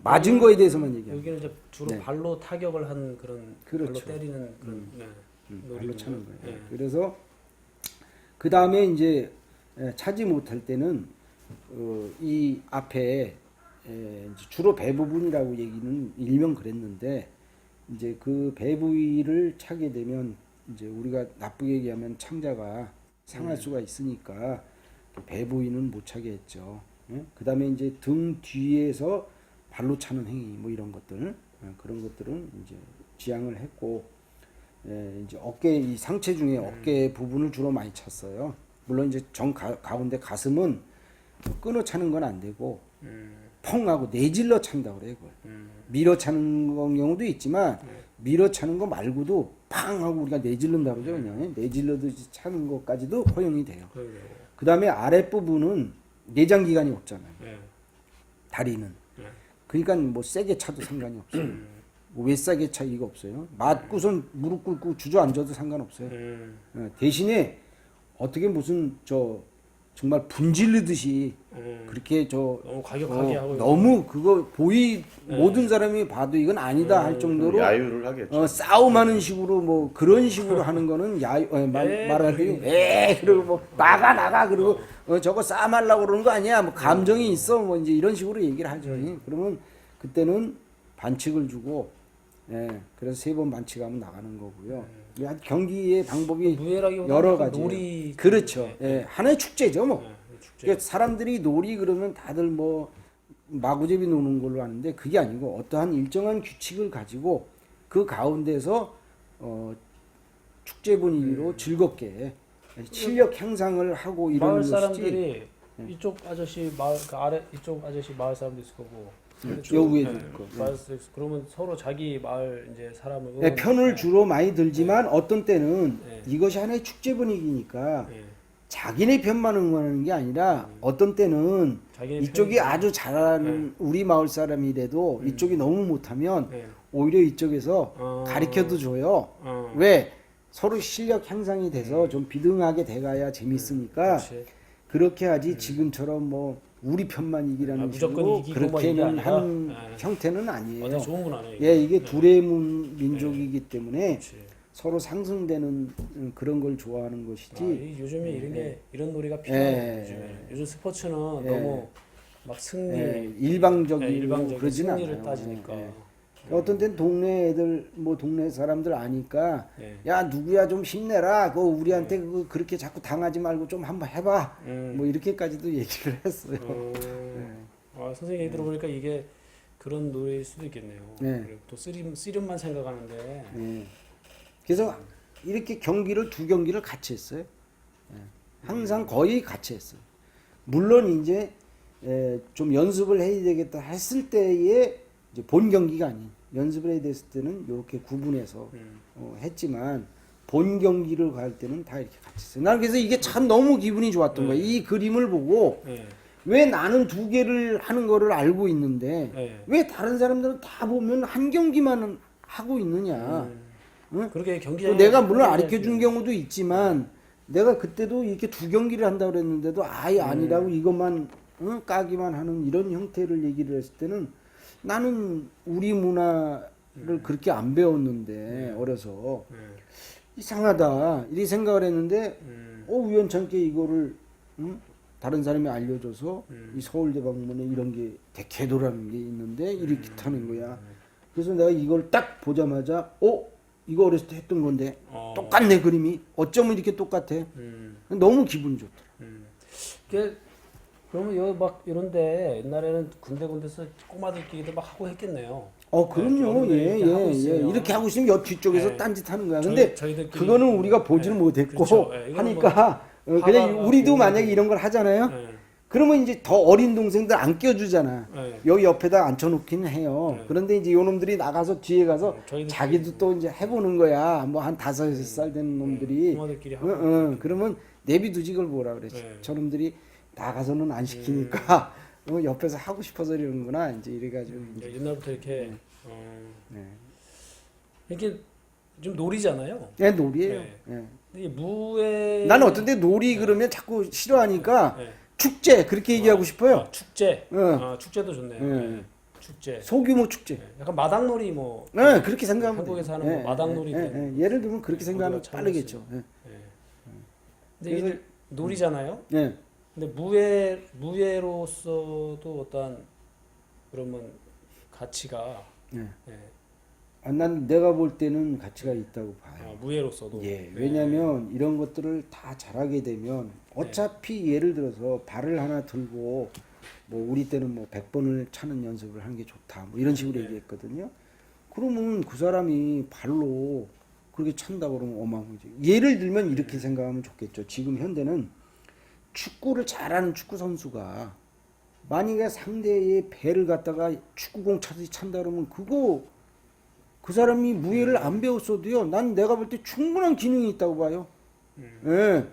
맞은 거에 대해서만 얘기합니다. 여기는 이제 주로 네. 발로 타격을 한 그런 발로 그렇죠. 때리는 그런 네. 발로 놀이군요. 차는 거예요. 네. 그래서 그 다음에 이제 차지 못할 때는 이 앞에 이제 주로 배 부분이라고 얘기는 일명 그랬는데 이제 그 배 부위를 차게 되면 이제 우리가 나쁘게 얘기하면 창자가 상할 수가 있으니까 배 부위는 못 차게 했죠. 그 다음에 이제 등 뒤에서 발로 차는 행위 뭐 이런 것들 그런 것들은 이제 지양을 했고 이제 어깨 이 상체 중에 어깨 부분을 주로 많이 찼어요. 물론 이제 가운데 가슴은 끊어 차는 건 안 되고 펑 하고 내질러 찬다고 그래요. 그걸. 밀어 차는 경우도 있지만 밀어 차는 거 말고도 팡 하고 우리가 내질른다 그러죠. 그냥 내질러듯이 차는 것까지도 허용이 돼요. 그 다음에 아랫부분은 내장기관이 없잖아요. 네. 다리는. 네. 그러니까 뭐 세게 차도 상관이 없어요. 뭐왜 세게 차 이거 없어요. 맞고선 무릎 꿇고 주저앉아도 상관없어요. 대신에 어떻게 무슨 정말 분질르듯이 그렇게 너무 과격하게 하고 너무 그거 모든 사람이 봐도 이건 아니다 할 정도로 야유를 하겠죠. 싸움하는 식으로 뭐 그런 식으로 하는 거는 말할 때 그리고 뭐 나가 그리고 저거 싸움하려고 그러는 거 아니야 뭐 감정이 있어 뭐 이제 이런 식으로 얘기를 하죠. 그러면 그때는 반칙을 주고 그래서 3번 반칙하면 나가는 거고요. 경기의 방법이 무예라기보다는 여러 약간 가지. 놀이 그렇죠. 하나의 축제죠, 뭐. 축제. 그러니까 사람들이 놀이 그러면 다들 뭐 마구잡이 노는 걸로 아는데 그게 아니고 어떠한 일정한 규칙을 가지고 그 가운데서 축제 분위기로 즐겁게 실력 향상을 하고 이런 마을 것이지. 사람들이 이쪽 아저씨 마을 그 아래 이쪽 아저씨 마을 사람도 있을 거고 여우에도 있고. 마을 그러면 서로 자기 마을 이제 사람을 편을 주로 많이 들지만 어떤 때는 네. 이것이 하나의 축제 분위기니까 네. 자기네 편만 응원하는 게 아니라 어떤 때는 자기네 이쪽이 편이- 아주 잘하는 우리 마을 사람이라도 이쪽이 너무 못하면 네. 오히려 이쪽에서 가르쳐도 줘요. 왜? 서로 실력 향상이 돼서 좀 비등하게 돼가야 재밌으니까 그렇지. 그렇게 하지 지금처럼 뭐 우리 편만 이기라는 무조건 식으로 이기고 뭐 이게 그렇게는 아니라? 한 네. 형태는 아니에요. 되게 좋은 건 아니에요. 예, 이게 네. 둘의 민족이기 때문에 그렇지. 서로 상승되는 그런 걸 좋아하는 것이지. 요즘에 이런 놀이가 필요해요. 요즘 스포츠는 너무 막 승리, 일방적이고 일방적인 그러진 승리를 않아요. 따지니까. 어떤 때는 동네 애들 뭐 동네 사람들 아니까 네. 야 누구야 좀 힘내라. 그거 우리한테 그렇게 자꾸 당하지 말고 좀 한번 해봐. 뭐 이렇게까지도 얘기를 했어요. 선생님 얘기 들어보니까 이게 그런 놀이일 수도 있겠네요. 네. 그리고 또 씨름만 생각하는데 예. 그래서 이렇게 경기를 2경기를 같이 했어요. 예. 항상 거의 같이 했어요. 물론 이제 좀 연습을 해야 되겠다 했을 때에 이제 본 경기가 아닌 연습을 해야 됐을 때는 이렇게 구분해서 했지만 본 경기를 갈 때는 다 이렇게 같이 했어요. 나는 그래서 이게 참 너무 기분이 좋았던 거예요. 이 그림을 보고 네. 왜 나는 2개를 하는 거를 알고 있는데 네. 왜 다른 사람들은 다 보면 한 경기만 하고 있느냐. 응? 그렇게 또 경기장 내가 물론 가르쳐 준 경우도 있지만 내가 그때도 이렇게 2경기를 한다고 그랬는데도 아예 아니라고 이것만 까기만 하는 이런 형태를 얘기를 했을 때는 나는 우리 문화를 그렇게 안 배웠는데 어려서 이상하다 이렇게 생각을 했는데 우연찮게 이거를 다른 사람이 알려줘서 이 서울대방문에 이런 게 대개도라는 게 있는데 이렇게 타는 거야. 그래서 내가 이걸 딱 보자마자 이거 어렸을 때 했던 건데 똑같네 그림이 어쩌면 이렇게 똑같아. 너무 기분 좋더라. 그러면 여기 막 이런데 옛날에는 군데군데서 꼬마들끼리도 막 하고 했겠네요. 그럼요. 네, 이렇게 하고 있으면. 이렇게 하고 있으면 옆 뒤쪽에서 네. 딴짓 하는 거야. 근데 저희들끼리- 그거는 우리가 보지는 네, 못했고 그렇죠. 네, 이거는 하니까 그냥 우리도 만약에 이런 걸 하잖아요. 네. 그러면 이제 더 어린 동생들 안 껴주잖아. 네. 여기 옆에다 앉혀놓기는 해요. 네. 그런데 이제 요 놈들이 나가서 뒤에 가서 저희들끼리- 자기도 또 이제 해보는 거야. 뭐 한 5-6살 된 놈들이. 꼬마들끼리 하고. 그러면 내비두지 그걸 뭐라 그래. 네. 저놈들이 나가서는 안 시키니까 옆에서 하고 싶어서 이러는구나. 이제 이래가지고. 이제. 옛날부터 이렇게 네. 이렇게 좀 놀이잖아요. 놀이에요. 네. 예. 근데 무에 나는 어떤 때 놀이 그러면 자꾸 싫어하니까 네. 축제 그렇게 얘기하고 싶어요. 축제. 네. 축제도 좋네요. 예. 네. 축제. 소규모 축제. 예, 약간 마당놀이 뭐 네, 그렇게 생각하면 한국에서 돼요. 하는 뭐 마당놀이 예를 들면 그렇게 생각하면 모두가 빠르겠죠. 예. 근데 이게 놀이잖아요. 네. 근데 무예로서도 어떤 그러면 가치가 네. 예. 난 내가 볼 때는 가치가 있다고 봐요. 무예로서도 예, 네. 왜냐하면 이런 것들을 다 잘하게 되면 어차피 예를 들어서 발을 하나 들고 뭐 우리 때는 뭐 100번을 차는 연습을 하는 게 좋다 뭐 이런 식으로 네. 얘기했거든요. 그러면 그 사람이 발로 그렇게 찬다 그러면 어마어마하지. 예를 들면 이렇게 생각하면 좋겠죠. 지금 현대는 축구를 잘하는 축구 선수가 만약에 상대의 배를 갖다가 축구공 차듯이 찬다 그러면 그거 그 사람이 무예를 안 배웠어도요. 난 내가 볼 때 충분한 기능이 있다고 봐요. 예.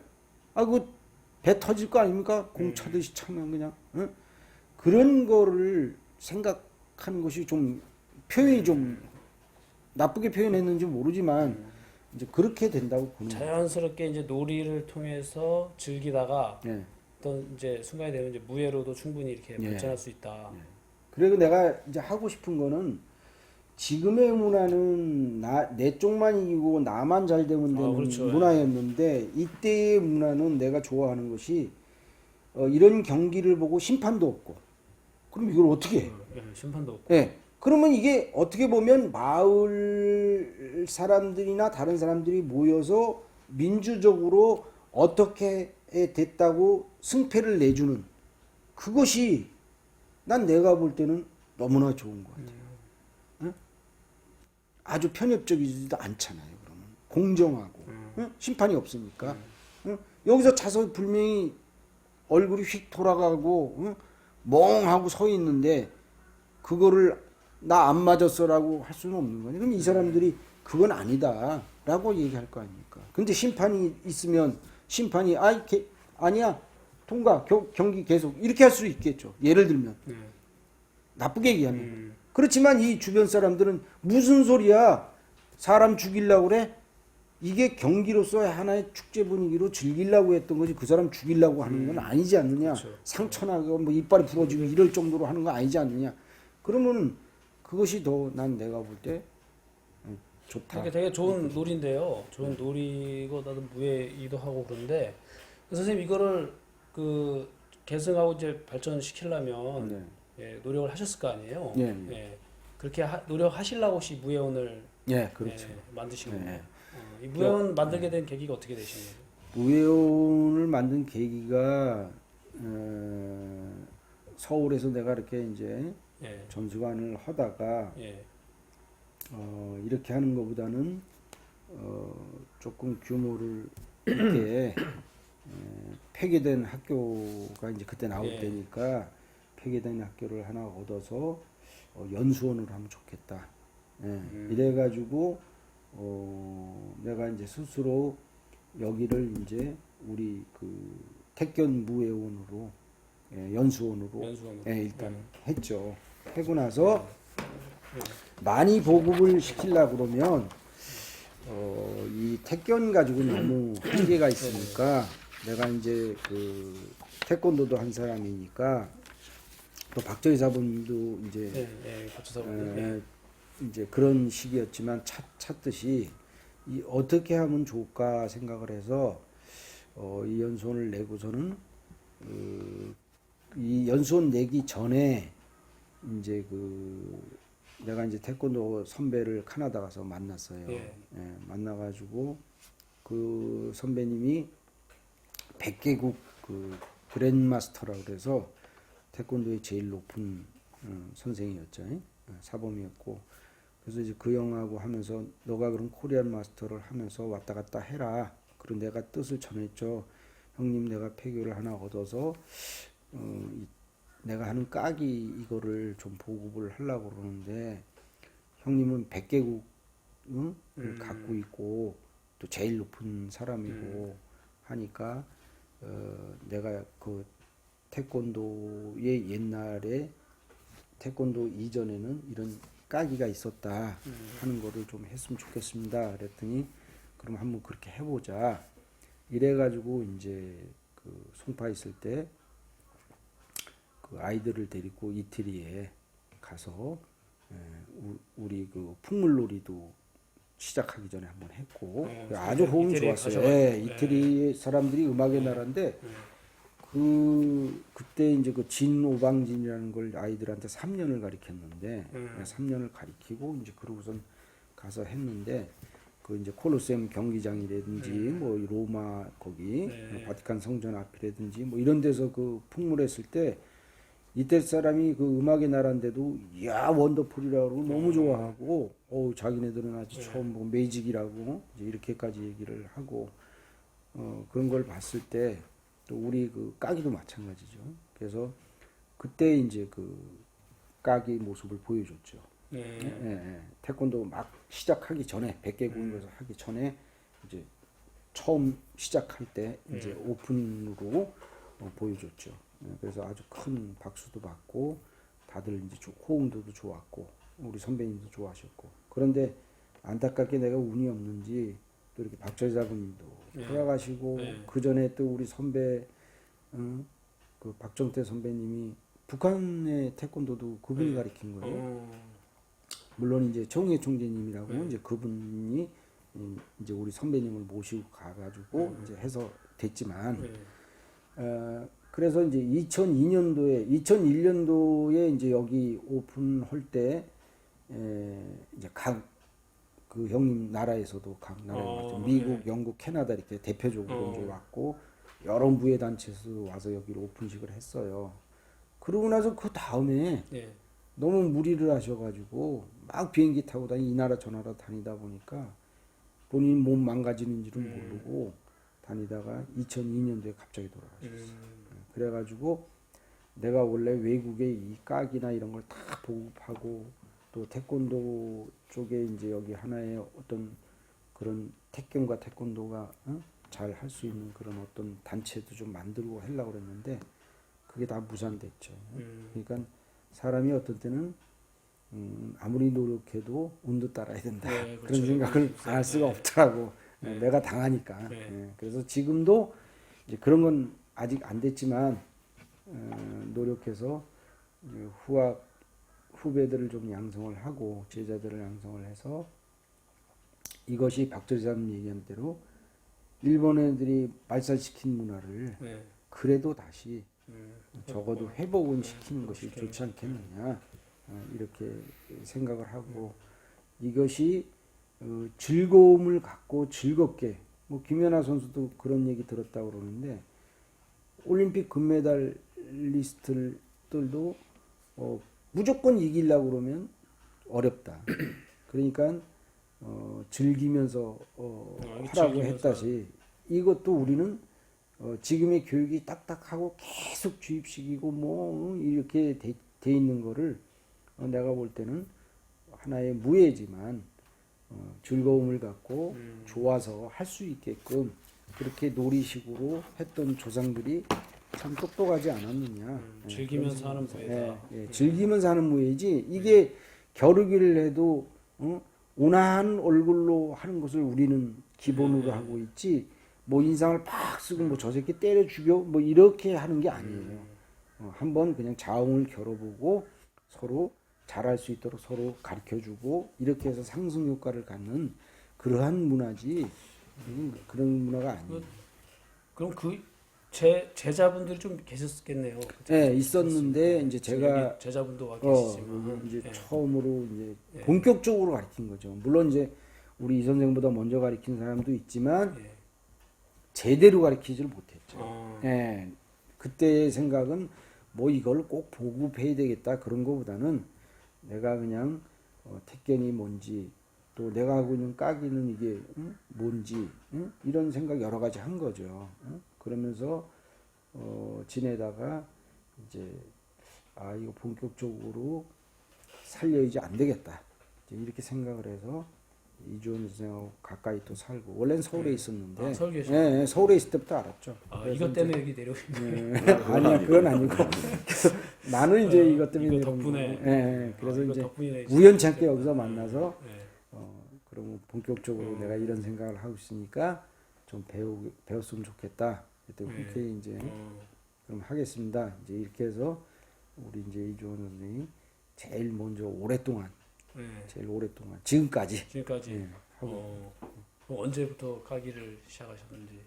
아, 그 배 터질 거 아닙니까? 공 차듯이 차면 그냥. 예? 그런 거를 생각하는 것이 좀 표현이 좀 나쁘게 표현했는지 모르지만 이제 그렇게 된다고 보는 거예요. 자연스럽게 이제 놀이를 통해서 즐기다가 예. 어떤 이제 순간이 되면 이제 무예로도 충분히 이렇게 예. 발전할 수 있다. 그리고 내가 이제 하고 싶은 거는 지금의 문화는 내 쪽만 이기고 나만 잘 되면 되는 그렇죠. 문화였는데 이때의 문화는 내가 좋아하는 것이 이런 경기를 보고 심판도 없고 그럼 이걸 어떻게 해? 예, 심판도 없고. 예. 그러면 이게 어떻게 보면 마을 사람들이나 다른 사람들이 모여서 민주적으로 어떻게 됐다고 승패를 내주는 그것이 난 내가 볼 때는 너무나 좋은 것 같아요. 응? 아주 편협적이지도 않잖아요. 그러면 공정하고 응? 심판이 없으니까 응? 여기서 자서 분명히 얼굴이 휙 돌아가고 응? 멍하고 서 있는데 그거를 나 안 맞았어라고 할 수는 없는 거니. 그럼 이 사람들이 그건 아니다라고 얘기할 거 아닙니까? 근데 심판이 있으면 심판이 아니야 통과 경기 계속 이렇게 할 수 있겠죠. 예를 들면 나쁘게 얘기하면 그렇지만 이 주변 사람들은 무슨 소리야 사람 죽이려고 그래? 이게 경기로서의 하나의 축제 분위기로 즐기려고 했던 거지 그 사람 죽이려고 하는 건 아니지 않느냐. 그렇죠. 상처나고 뭐 이빨이 부러지고 이럴 정도로 하는 거 아니지 않느냐. 그러면 그것이 더 난 내가 볼 때 좋다. 이게 되게 좋은 놀이인데요. 좋은 놀이고 나도 무예이기도 하고 그런데 선생님 이거를 그 계승하고 이제 발전시키려면 네. 예, 노력을 하셨을 거 아니에요. 예, 예. 예. 그렇게 노력하시려고 혹시 무예원을 예, 그렇죠. 만드신 예. 거예요. 이 무예원 만들게 된 계기가 어떻게 되신 거예요? 무예원을 만든 계기가 서울에서 내가 이렇게 이제 예. 전수관을 하다가 예. 이렇게 하는 것보다는 조금 규모를 있게 폐기된 학교가 이제 그때 나올 예. 때니까 폐기된 학교를 하나 얻어서 연수원으로 하면 좋겠다. 예. 이래가지고 내가 이제 스스로 여기를 이제 우리 그 택견 무예원으로 연수원으로 연수원으로. 일단 했죠. 하고 나서 많이 보급을 시키려고 그러면 이 택견 가지고 너무 한계가 있으니까 내가 이제 그 태권도도 한 사람이니까 또 박정희 사부님도 이제 예. 박주사님. 이제 그런 시기였지만 찾듯이 이 어떻게 하면 좋을까 생각을 해서 이 연수원을 내고서는 이 연수원 내기 전에 이제 내가 이제 태권도 선배를 캐나다 가서 만났어요. 예. 만나가지고 그 선배님이 100개국 그 그랜마스터라고 그래서 태권도의 제일 높은 선생이었죠. 사범이었고 그래서 이제 그 형하고 하면서 너가 그럼 코리안 마스터를 하면서 왔다 갔다 해라. 그리고 내가 뜻을 전했죠. 형님 내가 폐교를 하나 얻어서 내가 하는 까기 이거를 좀 보급을 하려고 그러는데 형님은 100개국 갖고 있고 또 제일 높은 사람이고 하니까 내가 그 태권도의 옛날에 태권도 이전에는 이런 까기가 있었다 하는 거를 좀 했으면 좋겠습니다. 그랬더니 그럼 한번 그렇게 해보자. 이래가지고 이제 그 송파 있을 때 그 아이들을 데리고 이태리에 가서 우리 그 풍물놀이도 시작하기 전에 한번 했고 아주 호응 이태리에 좋았어요. 가셔가지고. 예, 이태리 사람들이 음악의 나라인데 그때 이제 그 진오방진이라는 걸 아이들한테 3년을 가르쳤는데 3년을 가르치고 이제 그러고선 가서 했는데 그 이제 콜로세움 경기장이라든지 뭐 로마 거기 바티칸 성전 앞이라든지 뭐 이런 데서 그 풍물했을 때 이때 사람이 그 음악의 나라인데도 야 원더풀이라고 너무 좋아하고 자기네들은 아주 처음 보고 매직이라고 이제 이렇게까지 얘기를 하고 그런 걸 봤을 때 또 우리 그 까기도 마찬가지죠. 그래서 그때 이제 그 까기 모습을 보여줬죠. 태권도 막 시작하기 전에 100개 구에서 하기 전에 이제 처음 시작할 때 이제 오픈으로 보여줬죠. 그래서 아주 큰 박수도 받고 다들 이제 호응도도 좋았고 우리 선배님도 좋아하셨고 그런데 안타깝게 내가 운이 없는지 또 이렇게 박철자 분도 돌아가시고 그 전에 또 우리 선배 그 박정태 선배님이 북한의 태권도도 그분이 가르친 거예요. 물론 이제 정혜 총재님이라고 이제 그분이 이제 우리 선배님을 모시고 가가지고 이제 해서 됐지만 그래서 이제 2001년도에 이제 여기 오픈할 때 이제 각 그 형님 나라에서도 각 나라에 미국, 영국, 캐나다 이렇게 대표적으로 이제 왔고 여러 무예 단체에서 와서 여기로 오픈식을 했어요. 그러고 나서 그 다음에 너무 무리를 하셔가지고 막 비행기 타고 이 나라 저 나라 다니다 보니까 본인 몸 망가지는 줄은 모르고 다니다가 2002년도에 갑자기 돌아가셨어요. 그래가지고 내가 원래 외국에 이 까기나 이런 걸 다 보급하고 또 태권도 쪽에 이제 여기 하나의 어떤 그런 태권과 태권도가 잘 할 수 있는 그런 어떤 단체도 좀 만들고 하려고 그랬는데 그게 다 무산됐죠. 그러니까 사람이 어떤 때는 아무리 노력해도 운도 따라야 된다. 그렇죠. 그런 생각을 안 할 수가 없더라고. 내가 당하니까. 그래서 지금도 이제 그런 건 아직 안 됐지만 노력해서 후배들을 좀 양성을 하고 제자들을 양성을 해서 이것이 박철삼 얘기한 대로 일본 애들이 발달시킨 문화를 그래도 다시 적어도 회복은 시키는 것이 좋지 않겠느냐 이렇게 생각을 하고 이것이 즐거움을 갖고 즐겁게 뭐 김연아 선수도 그런 얘기 들었다고 그러는데 올림픽 금메달리스트들도 무조건 이기려고 그러면 어렵다. 그러니까 즐기면서 하라고 했다시 이것도 우리는 지금의 교육이 딱딱하고 계속 주입식이고 뭐 이렇게 돼 있는 거를 내가 볼 때는 하나의 무예지만 즐거움을 갖고 좋아서 할 수 있게끔 그렇게 놀이식으로 했던 조상들이 참 똑똑하지 않았느냐. 즐기면서 하는 무예다. 즐기면서 하는 무예지 이게 겨루기를 해도 온화한 얼굴로 하는 것을 우리는 기본으로 하고 있지 뭐 인상을 팍 쓰고 뭐 저 새끼 때려 죽여 뭐 이렇게 하는 게 아니에요. 한번 그냥 자웅을 겨뤄보고 서로 잘할 수 있도록 서로 가르쳐주고 이렇게 해서 상승 효과를 갖는 그러한 문화지 그런 문화가 아니에요. 그럼 그 제자분들이 좀 계셨겠네요. 네, 있었는데 이제 제가 제자분도 와 계시지만 이제 처음으로 이제 본격적으로 가르친 거죠. 물론 이제 우리 이 선생보다 먼저 가르친 사람도 있지만 제대로 가르치지를 못했죠. 그때의 생각은 뭐 이걸 꼭 보급해야 되겠다 그런 거보다는 내가 그냥 택견이 뭔지 또 내가 하고 있는 까기는 이게 뭔지 이런 생각 여러 가지 한 거죠. 그러면서 지내다가 이제 이거 본격적으로 살려야지 안 되겠다 이제 이렇게 생각을 해서 이주원 선생하고 가까이 또 살고 원래는 서울에 있었는데 서울에 있을 때부터 알았죠. 이것 때문에 여기 내려오신 아니야 그건 아니고 그래서 나는 이제 이것 때문에 이거 덕분에 그래서 이제 덕분이네, 우연찮게 여기서 만나서 그러면 본격적으로 내가 이런 생각을 하고 있으니까 좀 배웠으면 좋겠다. 그때 흔쾌히 이제 그럼 하겠습니다. 이제 이렇게 해서 우리 이제 이주원 선생이 제일 먼저 오랫동안 네. 제일 오랫동안 지금까지 지금까지 예, 그럼 언제부터 까기를 시작하셨는지?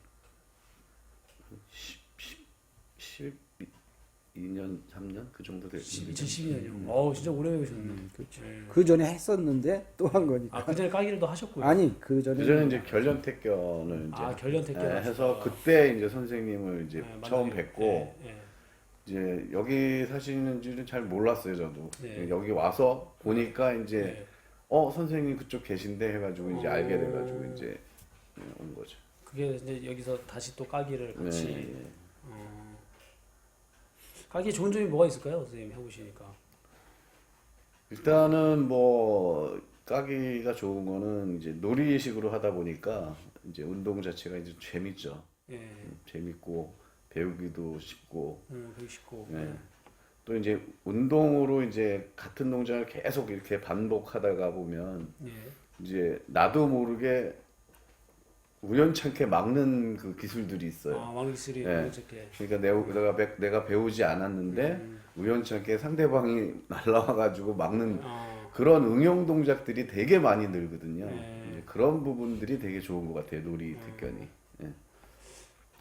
12년, 3년 그 정도 됐는데. 2012년이요. 진짜 오래 배우셨네. 그렇죠. 네. 그 전에 했었는데 또 한 거니까. 아, 그전에 까기를 또 하셨고요. 아니 그 전에 그전에 이제 결련택견을 이제 결련택견 해서 그때 이제 선생님을 이제 네, 처음 만나게- 뵙고 네, 네. 이제 여기 사시는지는 잘 몰랐어요 저도. 네. 여기 와서 보니까 이제 네. 선생님 그쪽 계신데 해가지고 이제 알게 돼가지고 이제 온 거죠. 그게 이제 여기서 다시 또 까기를 같이 네. 까기에 좋은 점이 뭐가 있을까요, 선생님 해보시니까? 일단은 뭐 까기가 좋은 거는 이제 놀이식으로 하다 보니까 이제 운동 자체가 이제 재밌죠. 예, 재밌고 배우기도 쉽고. 배우기 쉽고. 네. 또 이제 운동으로 이제 같은 동작을 계속 이렇게 반복하다가 보면 예. 이제 나도 모르게 우연찮게 막는 그 기술들이 있어요. 왕기술이 네. 어떻게? 그러니까 내가 배우지 않았는데 우연찮게 상대방이 날라와가지고 막는 그런 응용 동작들이 되게 많이 늘거든요. 네. 이제 그런 부분들이 되게 좋은 것 같아요. 놀이 특견이. 예.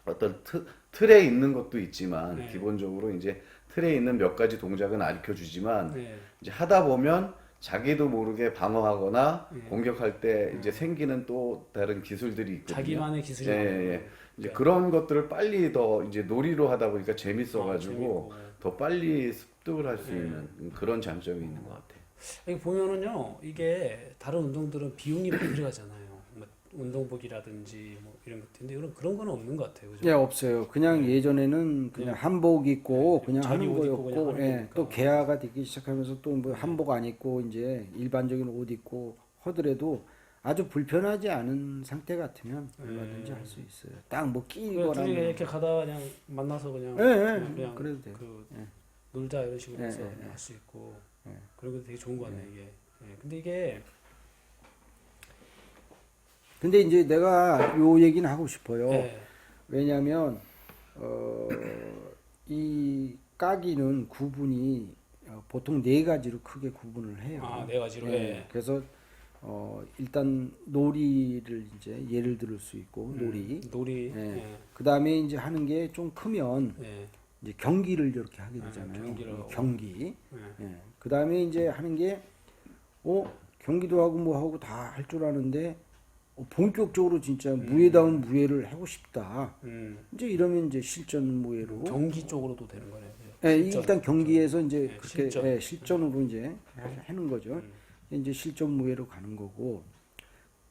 어떤 틀에 있는 것도 있지만 네. 기본적으로 이제 틀에 있는 몇 가지 동작은 가르쳐 주지만 네. 이제 하다 보면 자기도 모르게 방어하거나 네. 공격할 때 이제 생기는 또 다른 기술들이 있거든요. 자기만의 기술이 예, 나오는 예. 거예요. 이제 네. 그런 것들을 빨리 더 이제 놀이로 하다 보니까 재밌어가지고 재밌고. 더 빨리 습득을 할 수 네. 있는 그런 장점이 있는 것 같아요. 여기 보면은요, 이게 다른 운동들은 비용이 많이 들어가잖아요. 뭐 운동복이라든지 뭐 이런 것들. 근데 그런 거는 없는 것 같아요, 그죠? 예, 없어요. 그냥 예전에는 그냥 한복 입고 그냥 자기 하는 옷 입고 그냥 거였고, 하는 예, 거니까. 또 개화가 되기 시작하면서 또 뭐 한복 안 입고 이제 일반적인 옷 입고 하더라도 아주 불편하지 않은 상태 같으면 얼마든지 할 수 있어요. 딱 뭐 그냥 끼거나 둘이 뭐. 이렇게 가다가 그냥 만나서 그냥 예, 예, 그냥 그래도 돼요. 그 예. 놀자 이런 식으로 예, 해서 예, 예. 할 수 있고 예. 그런 게 되게 좋은 거 같네 이게. 예. 근데 이게 근데 이제 내가 요 얘기는 하고 싶어요. 예. 왜냐하면 이 까기는 구분이 보통 네 가지로 크게 구분을 해요. 네 가지로. 예, 예. 그래서 일단 놀이를 이제 예를 들을 수 있고 놀이. 놀이. 예. 예. 그 다음에 이제 하는 게 좀 크면 예. 이제 경기를 이렇게 하게 되잖아요. 경기를 하고. 경기. 예. 예. 그 다음에 이제 하는 게 경기도 하고 뭐 하고 다 할 줄 아는데 본격적으로 진짜 무예다운 무예를 하고 싶다. 이제 이러면 이제 실전 무예로. 경기 쪽으로도 되는 거네요. 예, 실전. 일단 경기에서 이제 네, 그렇게 실전. 예, 실전으로 이제 하는 거죠. 이제 실전 무예로 가는 거고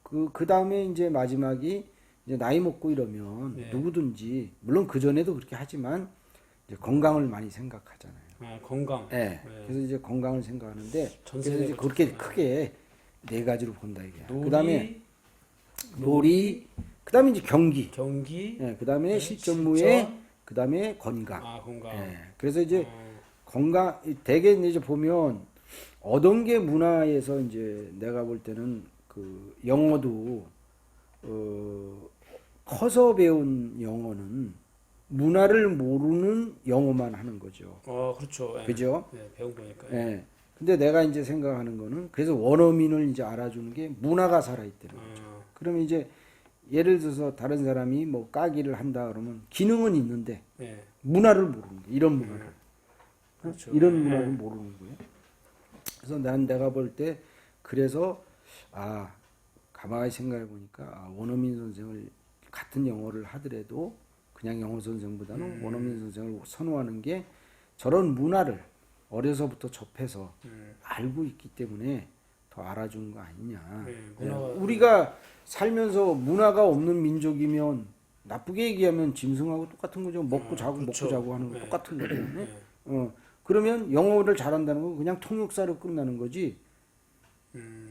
그 다음에 이제 마지막이 이제 나이 먹고 이러면 네. 누구든지 물론 그 전에도 그렇게 하지만 이제 건강을 많이 생각하잖아요. 건강. 예. 네. 그래서 이제 건강을 생각하는데 전 그래서 세대가 이제 그렇게 좀- 크게 네 가지로 본다 이게. 놀이, 그다음에 놀이, 그다음에 이제 경기. 경기, 예, 그다음에 네, 실전 무예, 실전. 그다음에 건강. 건강. 예. 그래서 이제 건강 대개 이제 보면 어떤 게 문화에서 이제 내가 볼 때는 그 영어도 커서 배운 영어는 문화를 모르는 영어만 하는 거죠. 그렇죠. 예. 그죠? 네, 배운 거니까. 예. 근데 내가 이제 생각하는 거는 그래서 원어민을 이제 알아주는 게 문화가 살아있다는 거죠. 그러면 이제 예를 들어서 다른 사람이 뭐 까기를 한다 그러면 기능은 있는데 예. 문화를 모르는 거예요. 이런 문화를. 그렇죠. 이런 예. 문화를 모르는 거예요. 그래서 내가 볼 때 그래서 가만히 생각해 보니까 원어민 선생을 같은 영어를 하더라도 그냥 영어 선생보다는 원어민 선생을 선호하는 게 저런 문화를 어려서부터 접해서 알고 있기 때문에 더 알아주는 거 아니냐. 네, 예, 문화가- 우리가 살면서 문화가 없는 민족이면 나쁘게 얘기하면 짐승하고 똑같은 거죠. 먹고 자고 그렇죠. 먹고 자고 하는 거 네. 똑같은 거잖아요. 네. 그러면 영어를 잘한다는 건 그냥 통역사로 끝나는 거지.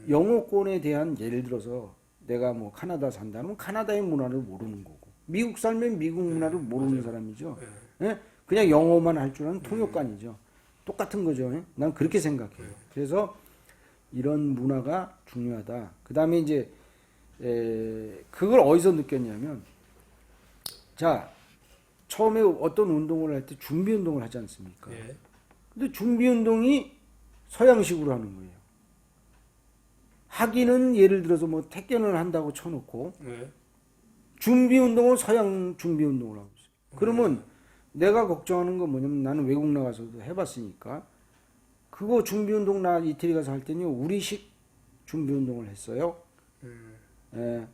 영어권에 대한 예를 들어서 내가 뭐 카나다 산다면 카나다의 문화를 모르는 거고 미국 살면 미국 문화를 모르는 사람이죠. 예? 그냥 영어만 할 줄 아는 통역관이죠. 똑같은 거죠. 예? 난 그렇게 생각해요. 그래서 이런 문화가 중요하다. 그 다음에 이제 그걸 어디서 느꼈냐면 자 처음에 어떤 운동을 할 때 준비 운동을 하지 않습니까? 예. 근데 준비 운동이 서양식으로 하는 거예요. 하기는 예를 들어서 뭐 택견을 한다고 쳐놓고 네. 준비 운동은 서양 준비 운동을 하고 있어요. 그러면 내가 걱정하는 건 뭐냐면 나는 외국 나가서도 해봤으니까 그거 준비 운동 나 이태리 가서 할 때는 우리식 준비 운동을 했어요.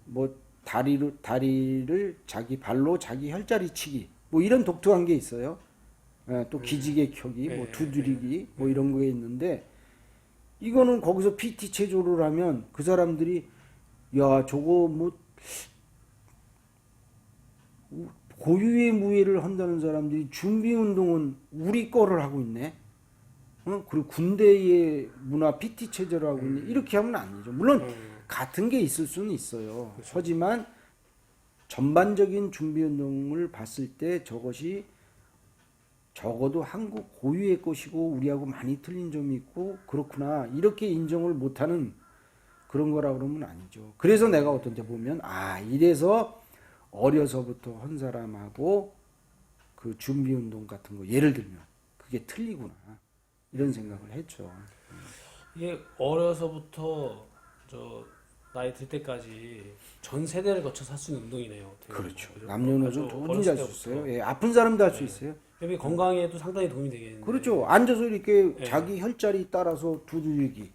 뭐 다리를 자기 발로 자기 혈자리 치기 뭐 이런 독특한 게 있어요. 또 기지개 켜기, 뭐 두드리기 뭐 이런 거에 있는데 이거는 거기서 PT 체조를 하면 그 사람들이 야 저거 뭐 고유의 무예를 한다는 사람들이 준비 운동은 우리 거를 하고 있네. 그리고 군대의 문화 PT 체제를 하고 있네. 이렇게 하면 아니죠. 물론 같은 게 있을 수는 있어요. 그렇죠. 하지만 전반적인 준비 운동을 봤을 때 저것이 적어도 한국 고유의 것이고 우리하고 많이 틀린 점이 있고 그렇구나 이렇게 인정을 못하는 그런 거라 그러면 아니죠. 그래서 내가 어떤 때 보면 이래서 어려서부터 한 사람하고 그 준비 운동 같은 거 예를 들면 그게 틀리구나 이런 생각을 했죠. 이게 어려서부터 저 나이 들 때까지 전 세대를 거쳐서 할 수 있는 운동이네요. 어떻게 보면. 그렇죠. 그죠? 남녀노소 아주 누구든지 할 어렸을 수 있어요. 때부터. 예, 아픈 사람도 할 수 있어요. 그게 건강에도 상당히 도움이 되겠네요. 그렇죠. 앉아서 이렇게 예. 자기 혈자리 따라서 두드리기,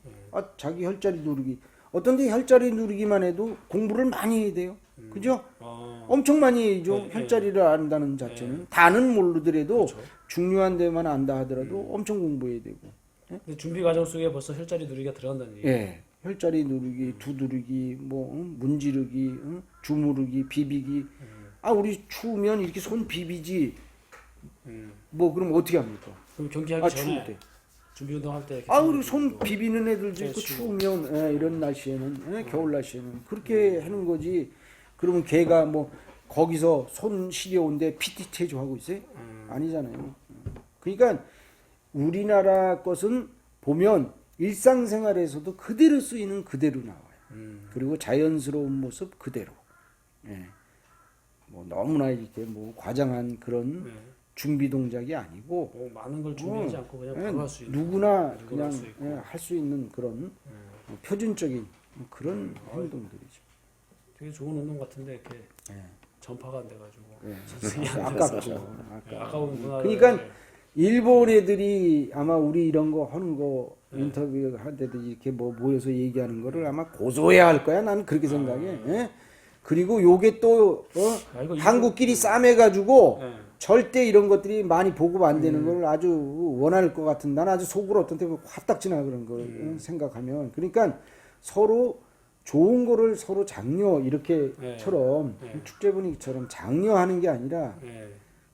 자기 혈자리 누르기. 어떤 데 혈자리 누르기만 해도 공부를 많이 해야 돼요. 그죠? 엄청 많이 해야죠. 예, 혈자리를 안다는 자체는. 다는 모르더라도 그렇죠. 중요한 데만 안다 하더라도 엄청 공부해야 되고. 근데 준비 과정 속에 벌써 혈자리 누리기가 들어간다는 얘기예요. 예. 혈자리 누르기, 두드리기, 뭐 문지르기, 주무르기, 비비기. 우리 추우면 이렇게 손 비비지. 뭐 그럼 어떻게 합니까? 그럼 경기하기 추울 전에 때. 준비 운동할 때 그리고 손 비비는 애들도 있고 그렇지. 추우면 이런 날씨에는 겨울 날씨에는 그렇게 하는 거지. 그러면 걔가 뭐 거기서 손 시려운데 PT 체조 하고 있어요? 아니잖아요. 그러니까 우리나라 것은 보면 일상생활에서도 그대로 쓰이는 그대로 나와요. 그리고 자연스러운 모습 그대로. 예. 뭐 너무나 이렇게 뭐 과장한 그런 준비 동작이 아니고 뭐 많은 걸 준비하지 않고 그냥 바로 할 수 있는 누구나 누구나 그냥 할수 있고. 할 수 있는 그런 표준적인 그런 아, 행동들이죠. 되게 좋은 운동 같은데 이렇게 예. 전파가 안 돼가지고 예. 전승이 안 아깝죠. 돼서 아깝죠. 아까운 문화를 그러니까 일본 애들이 아마 우리 이런 거 하는 거 네. 인터뷰 할 때도 이렇게 뭐 모여서 얘기하는 거를 아마 고소해야 할 거야. 나는 그렇게 생각해. 예? 그리고 요게 또 이거 한국끼리 싸매가지고 네. 절대 이런 것들이 많이 보급 안 되는 걸 아주 원할 것 같은. 나는 아주 속으로 어떤 때 화딱지나 그런 걸 생각하면. 그러니까 서로 좋은 거를 서로 장려 이렇게처럼 네. 축제 분위기처럼 장려하는 게 아니라 네.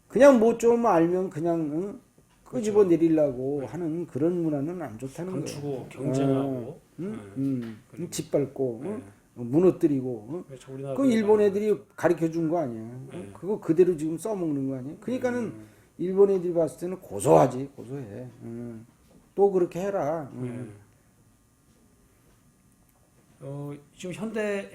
그냥 뭐 좀 알면 그냥 끄집어 내리려고 하는 그런 문화는 안 좋다는 거예요. 감추고 경쟁하고 짓밟고 무너뜨리고 그렇죠. 우리나라 그 일본 애들이 가르쳐 준 거 아니야. 그거 그대로 지금 써먹는 거 아니야. 그러니까는 일본 애들이 봤을 때는 고소하지 고소해. 또 그렇게 해라. 지금 현대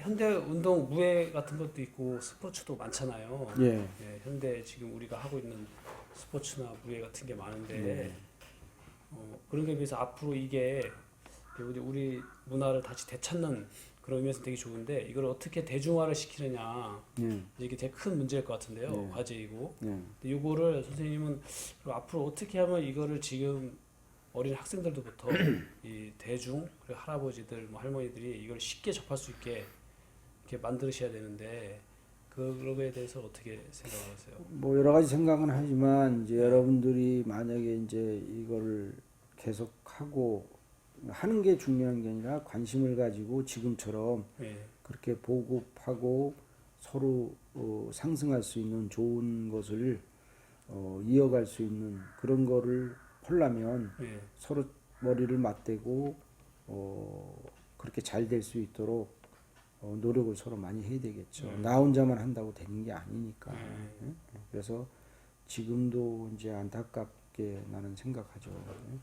운동 무예 같은 것도 있고 스포츠도 많잖아요. 예. 예, 현대 지금 우리가 하고 있는 스포츠나 무예 같은 게 많은데 네. 그런 게 비해서 앞으로 이게 우리 문화를 다시 되찾는 그런 의미에서 되게 좋은데 이걸 어떻게 대중화를 시키느냐 예. 이게 되게 큰 문제일 것 같은데요. 네. 과제이고. 예. 근데 이거를 선생님은 그리고 앞으로 어떻게 하면 이거를 지금 어린 학생들도부터 이 대중 그리고 할아버지들 뭐 할머니들이 이걸 쉽게 접할 수 있게 이렇게 만드셔야 되는데 그런 거에 대해서 어떻게 생각하세요? 뭐 여러 가지 생각은 하지만 이제 여러분들이 만약에 이제 이거를 계속 하고 하는 게 중요한 게 아니라 관심을 가지고 지금처럼 예. 그렇게 보급하고 서로 상승할 수 있는 좋은 것을 이어갈 수 있는 그런 거를 하려면 예. 서로 머리를 맞대고 그렇게 잘 될 수 있도록 노력을 서로 많이 해야 되겠죠. 나 혼자만 한다고 되는 게 아니니까. 예? 그래서 지금도 이제 안타깝게 나는 생각하죠. 예?